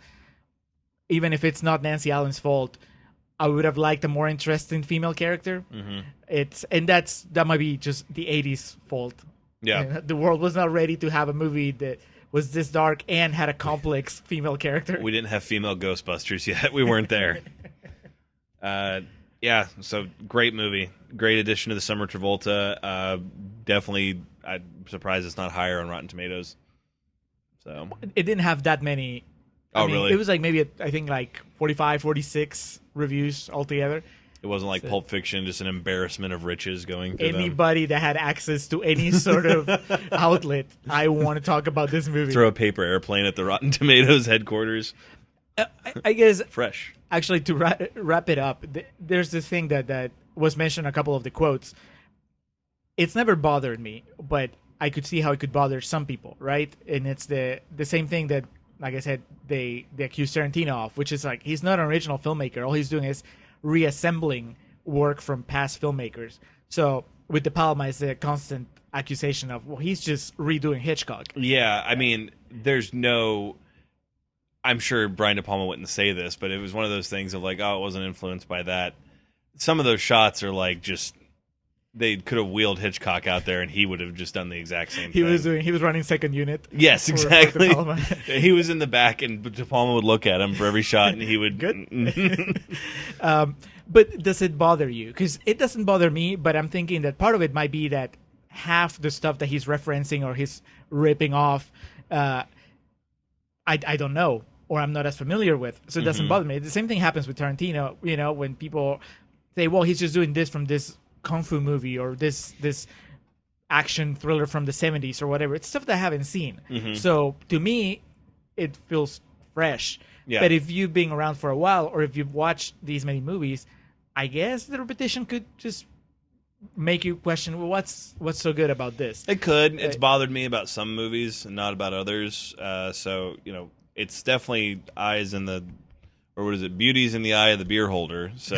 even if it's not Nancy Allen's fault, I would have liked a more interesting female character. Mm-hmm. That might be just the 80s fault. Yeah. The world was not ready to have a movie that was this dark and had a complex female character. We didn't have female Ghostbusters yet. We weren't there. Yeah, so great movie. Great addition to the summer Travolta. Definitely, I'm surprised it's not higher on Rotten Tomatoes. So It didn't have that many. Oh, I mean, really? It was like maybe, I think, like 45, 46 reviews altogether. it wasn't like Pulp Fiction, just an embarrassment of riches going through them. Anybody that had access to any sort of outlet, I want to talk about this movie. Throw a paper airplane at the Rotten Tomatoes headquarters. I guess, Fresh. actually, to wrap it up, there's this thing that was mentioned in a couple of the quotes. It's never bothered me, but I could see how it could bother some people, right? And it's the same thing that, like I said, they accuse Tarantino of, which is like, he's not an original filmmaker. All he's doing is reassembling work from past filmmakers. So with De Palma, it's a constant accusation of, well, he's just redoing Hitchcock. Yeah, I mean, there's no... I'm sure Brian De Palma wouldn't say this, but it was one of those things of like, oh, it wasn't influenced by that. Some of those shots are like just... They could have wheeled Hitchcock out there, and he would have just done the exact same thing. He was running second unit. Yes, for exactly. De Palma. He was in the back, and De Palma would look at him for every shot, and he would... Good. But does it bother you? Because it doesn't bother me, but I'm thinking that part of it might be that half the stuff that he's referencing or he's ripping off, I don't know, or I'm not as familiar with, so it doesn't bother me. The same thing happens with Tarantino, you know, when people say, well, he's just doing this from this kung fu movie or this action thriller from the 70s or whatever. It's stuff that I haven't seen. So to me, it feels fresh. Yeah. But if you've been around for a while or if you've watched these many movies, I guess the repetition could just make you question, well, what's so good about this? It could. It's bothered me about some movies and not about others. So, you know, it's definitely eyes in the... Or what is it? Beauty's in the eye of the beer holder. So...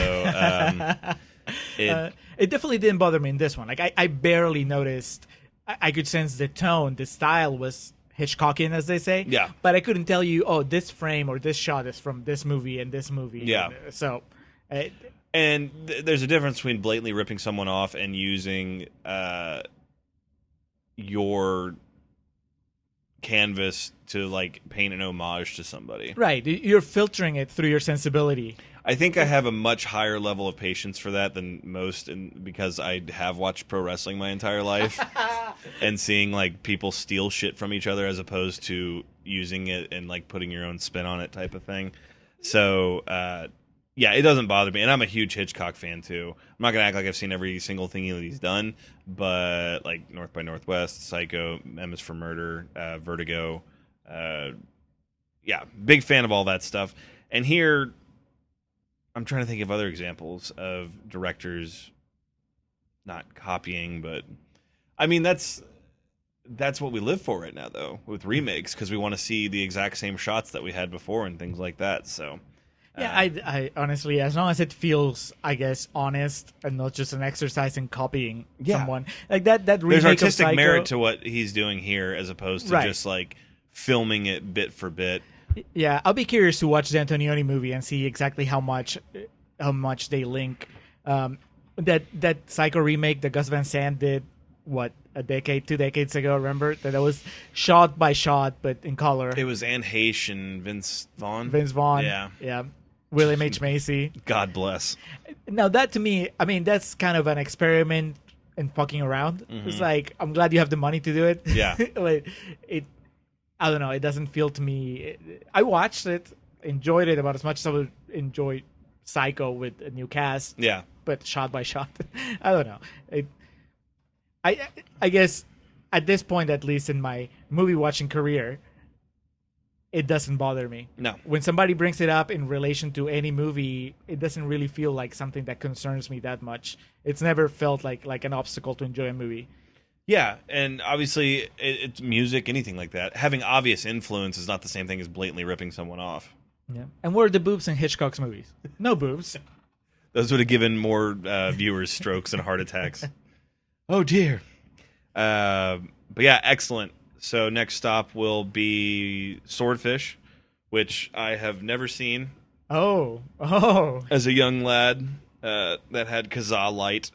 It definitely didn't bother me in this one. Like, I barely noticed. I could sense the tone, the style was Hitchcockian, as they say. Yeah. But I couldn't tell you, oh, this frame or this shot is from this movie and this movie. Yeah. So... And there's a difference between blatantly ripping someone off and using your canvas to like paint an homage to somebody. Right. You're filtering it through your sensibility. I think I have a much higher level of patience for that than most, and because I have watched pro wrestling my entire life and seeing like people steal shit from each other as opposed to using it and like putting your own spin on it type of thing. So yeah, it doesn't bother me, and I'm a huge Hitchcock fan too. I'm not gonna act like I've seen every single thing that he's done, but like North by Northwest, Psycho, M is for Murder, Vertigo, yeah, big fan of all that stuff. And here, I'm trying to think of other examples of directors not copying, but I mean that's what we live for right now, though, with remakes, because we want to see the exact same shots that we had before and things like that. So, yeah, I honestly, as long as it feels, I guess, honest and not just an exercise in copying someone, like that remake there's artistic of Psycho, merit to what he's doing here, as opposed to just like filming it bit for bit. Yeah, I'll be curious to watch the Antonioni movie and see exactly how much they link. That Psycho remake that Gus Van Sant did, what, a decade, 2 decades ago, remember? That it was shot by shot, but in color. It was Anne Heche and Vince Vaughn. Yeah. William H. Macy. God bless. Now, that to me, I mean, that's kind of an experiment in fucking around. Mm-hmm. It's like, I'm glad you have the money to do it. Yeah. Like, I don't know, it doesn't feel to me... I watched it, enjoyed it about as much as I would enjoy Psycho with a new cast. Yeah. But shot by shot. I don't know. I guess at this point, at least in my movie watching career, it doesn't bother me. No. When somebody brings it up in relation to any movie, it doesn't really feel like something that concerns me that much. It's never felt like an obstacle to enjoy a movie. Yeah, and obviously it's music, anything like that. Having obvious influence is not the same thing as blatantly ripping someone off. Yeah. And where are the boobs in Hitchcock's movies? No boobs. Those would have given more viewers strokes and heart attacks. Oh, dear. But yeah, excellent. So next stop will be Swordfish, which I have never seen. Oh. As a young lad that had Kazaa Light,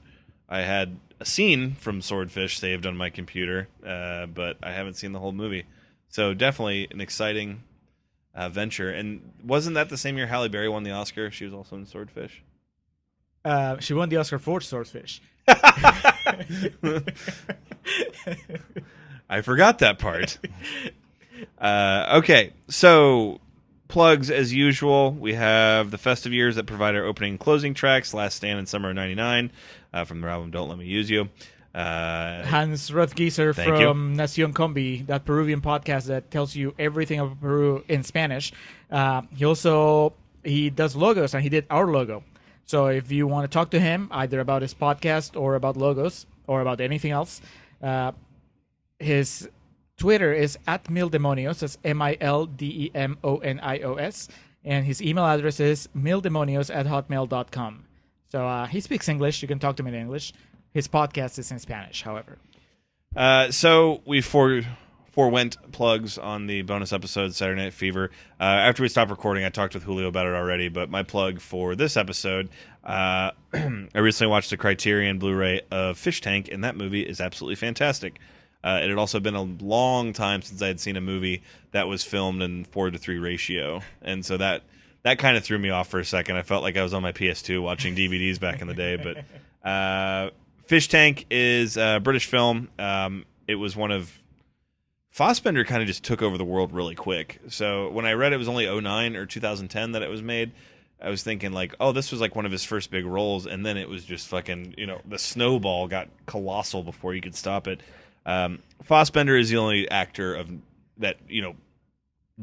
I had a scene from Swordfish saved on my computer, but I haven't seen the whole movie. So definitely an exciting venture. And wasn't that the same year Halle Berry won the Oscar? She was also in Swordfish. She won the Oscar for Swordfish. I forgot that part. Okay, so plugs as usual. We have the festive years that provide our opening and closing tracks. Last Stand in Summer of '99 from their album Don't Let Me Use You. Hans Rothgieser from Nacion Combi, that Peruvian podcast that tells you everything about Peru in Spanish. He does logos, and he did our logo. So if you want to talk to him, either about his podcast or about logos or about anything else, his Twitter is @Mildemonios. That's MILDEMONIOS. And his email address is mildemonios@hotmail.com. So he speaks English. You can talk to him in English. His podcast is in Spanish, however. So we forewent plugs on the bonus episode, Saturday Night Fever. After we stopped recording, I talked with Julio about it already, but my plug for this episode, I recently watched the Criterion Blu-ray of Fish Tank, and that movie is absolutely fantastic. It had also been a long time since I had seen a movie that was filmed in 4:3 ratio, and so that kind of threw me off for a second. I felt like I was on my PS2 watching DVDs back in the day, but Fish Tank is a British film. It was one of... Fassbender kind of just took over the world really quick. So when I read it was only 2009 or 2010 that it was made, I was thinking like, oh, this was like one of his first big roles, and then it was just fucking, the snowball got colossal before you could stop it. Fassbender is the only actor of that,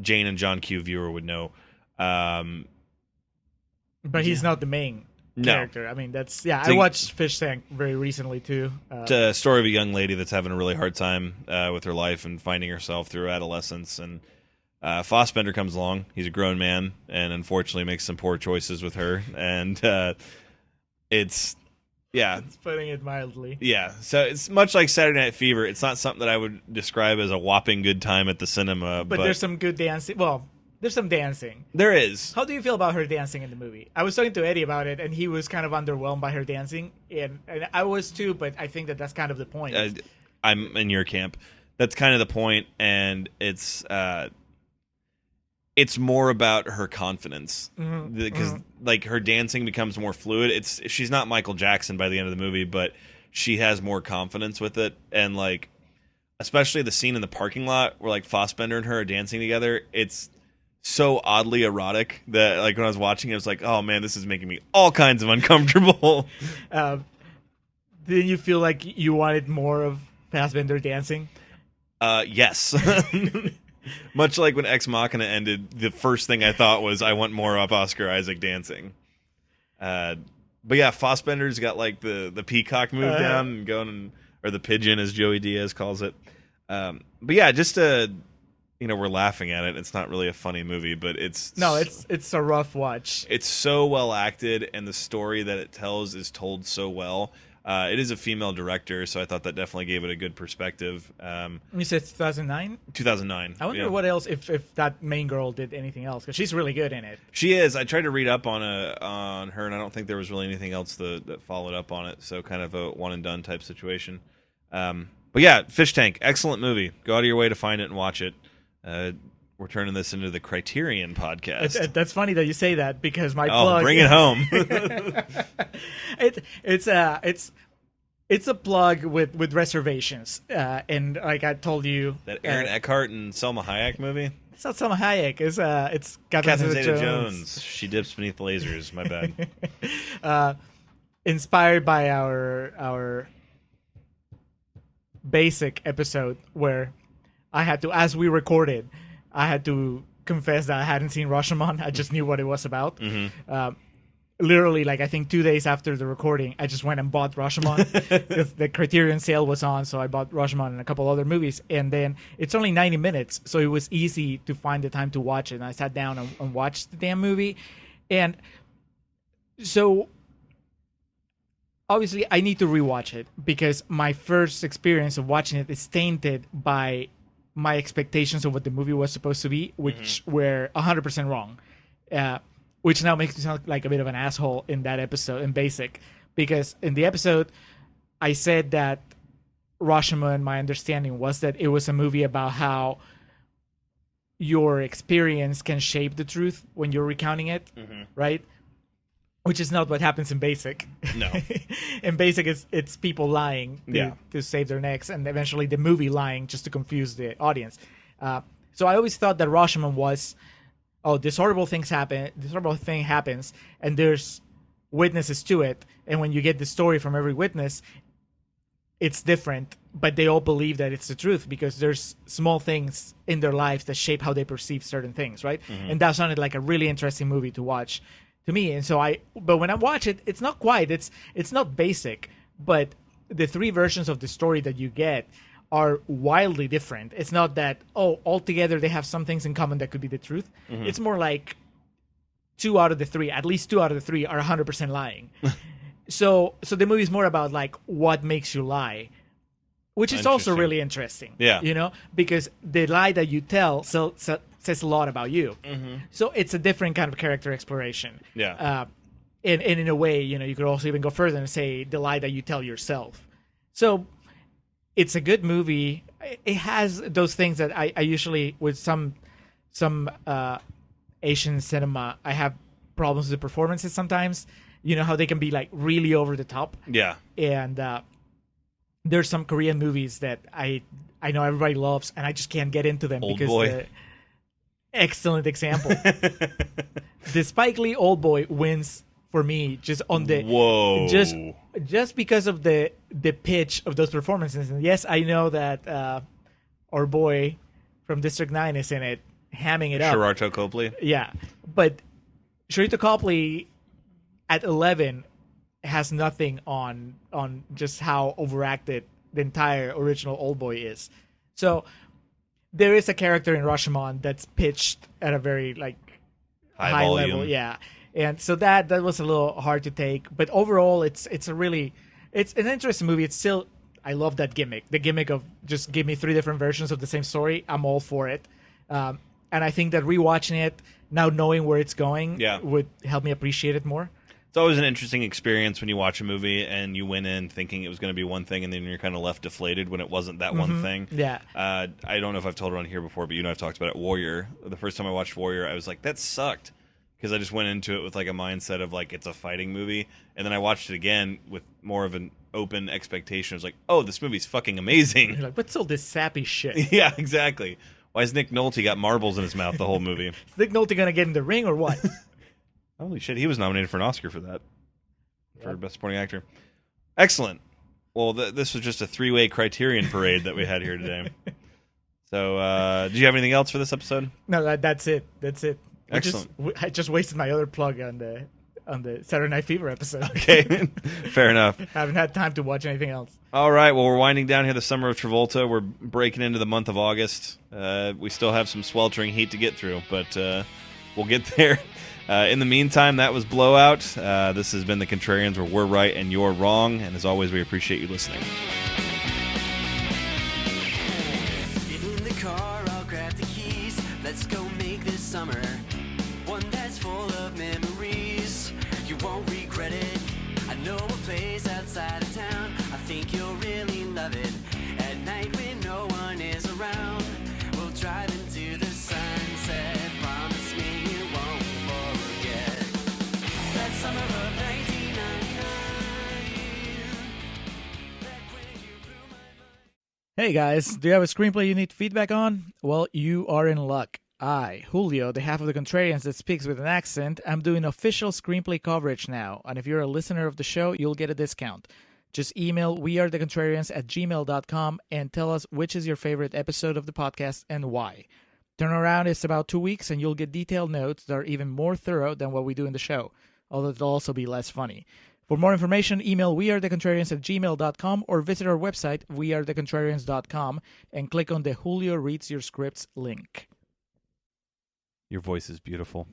Jane and John Q viewer would know. But he's not the main character. I mean, I watched Fish Tank very recently too. It's a story of a young lady that's having a really hard time with her life and finding herself through adolescence. And Fassbender comes along. He's a grown man and unfortunately makes some poor choices with her. And it's putting it mildly. Yeah, so it's much like Saturday Night Fever. It's not something that I would describe as a whopping good time at the cinema. But there's some good dancing. Well, there's some dancing. There is. How do you feel about her dancing in the movie? I was talking to Eddie about it, and he was kind of underwhelmed by her dancing, and I was too. But I think that's kind of the point. I'm in your camp. That's kind of the point, and it's more about her confidence because like her dancing becomes more fluid. She's not Michael Jackson by the end of the movie, but she has more confidence with it, and like especially the scene in the parking lot where like Fassbender and her are dancing together. It's so oddly erotic that like when I was watching it, I was like, oh man, this is making me all kinds of uncomfortable. Didn't you feel like you wanted more of Fassbender dancing? Yes. Much like when Ex Machina ended, the first thing I thought was, I want more of Oscar Isaac dancing. But yeah, Fassbender's got like the peacock move down and going, or the pigeon as Joey Diaz calls it. But yeah, just we're laughing at it. It's not really a funny movie, but it's a rough watch. It's so well acted, and the story that it tells is told so well. It is a female director, so I thought that definitely gave it a good perspective. You said 2009? 2009. I wonder what else, if that main girl did anything else, because she's really good in it. She is. I tried to read up on her, and I don't think there was really anything else that followed up on it, so kind of a one-and-done type situation. But yeah, Fish Tank, excellent movie. Go out of your way to find it and watch it. We're turning this into the Criterion podcast. That's funny that you say that, because my plug... bring it home. It's a plug with reservations, and like I told you, that Aaron Eckhart and Selma Hayek movie. It's not Selma Hayek. It's Catherine Zeta-Jones. She dips beneath lasers. My bad. Inspired by our basic episode where I had to, as we recorded, I had to confess that I hadn't seen Rashomon. I just knew what it was about. Mm-hmm. Literally, like I think 2 days after the recording, I just went and bought Rashomon because the Criterion sale was on. So I bought Rashomon and a couple other movies, and then it's only 90 minutes, so it was easy to find the time to watch it. And I sat down and watched the damn movie, and so obviously I need to rewatch it because my first experience of watching it is tainted by my expectations of what the movie was supposed to be, which were 100% wrong. Which now makes me sound like a bit of an asshole in that episode, in Basic. Because in the episode, I said that Rashomon, my understanding was that it was a movie about how your experience can shape the truth when you're recounting it, right? Which is not what happens in Basic. No. In Basic, it's people lying to save their necks, and eventually the movie lying just to confuse the audience. So I always thought that Rashomon was... this horrible thing happens, and there's witnesses to it. And when you get the story from every witness, it's different, but they all believe that it's the truth because there's small things in their lives that shape how they perceive certain things, right? Mm-hmm. And that sounded like a really interesting movie to watch to me. And so but when I watch it, it's not quite, it's not Basic, but the three versions of the story that you get are wildly different. It's not that, altogether they have some things in common that could be the truth. Mm-hmm. It's more like at least two out of the three are 100% lying. So the movie's more about like what makes you lie, which is also really interesting. Yeah. Because the lie that you tell says a lot about you. Mm-hmm. So it's a different kind of character exploration. Yeah. And in a way, you could also even go further and say the lie that you tell yourself. So it's a good movie. It has those things that I usually, with some Asian cinema, I have problems with the performances sometimes. You know how they can be like really over the top. Yeah. And there's some Korean movies that I know everybody loves, and I just can't get into them because excellent example. The Spike Lee Old Boy wins for me just on the just because of the pitch of those performances. And yes, I know that our boy from District 9 is in it, hamming it up. Shararto Copley. Yeah. But Shararto Copley at 11 has nothing on just how overacted the entire original Old Boy is. So there is a character in Rashomon that's pitched at a very high level. Yeah. And so that was a little hard to take, but overall, it's an interesting movie. It's still, I love that gimmick. The gimmick of just give me three different versions of the same story. I'm all for it, and I think that rewatching it now, knowing where it's going, would help me appreciate it more. It's always an interesting experience when you watch a movie and you went in thinking it was going to be one thing, and then you're kind of left deflated when it wasn't that one thing. Yeah. I don't know if I've told it on here before, but I've talked about it. Warrior. The first time I watched Warrior, I was like, that sucked. Because I just went into it with like a mindset of like it's a fighting movie, and then I watched it again with more of an open expectation. I was like, "Oh, this movie's fucking amazing!" You're like, "What's all this sappy shit?" Yeah, exactly. Why is Nick Nolte got marbles in his mouth the whole movie? Is Nick Nolte gonna get in the ring or what? Holy shit, he was nominated for an Oscar for that, for Best Supporting Actor. Excellent. Well, this was just a three-way Criterion parade that we had here today. So, did you have anything else for this episode? No, that's it. That's it. Excellent. I just wasted my other plug on the Saturday Night Fever episode. Okay, fair enough. Haven't had time to watch anything else. All right, well, we're winding down here the summer of Travolta. We're breaking into the month of August. We still have some sweltering heat to get through, but we'll get there. In the meantime, that was Blowout. This has been the Contrarians, where we're right and you're wrong. And as always, we appreciate you listening. Get in the car, I'll grab the keys. Let's go make this summer one that's full of memories. You won't regret it. I know a place outside of town. I think you'll really love it. At night when no one is around, we'll drive into the sunset. Promise me you won't forget that summer of 1999. Back when you blew my mind. Hey guys, do you have a screenplay you need feedback on? Well, you are in luck. I, Julio, the half of the Contrarians that speaks with an accent, I'm doing official screenplay coverage now, and if you're a listener of the show, you'll get a discount. Just email wearethecontrarians@gmail.com and tell us which is your favorite episode of the podcast and why. Turnaround is about 2 weeks, and you'll get detailed notes that are even more thorough than what we do in the show, although it'll also be less funny. For more information, email wearethecontrarians@gmail.com or visit our website, wearethecontrarians.com, and click on the Julio Reads Your Scripts link. Your voice is beautiful.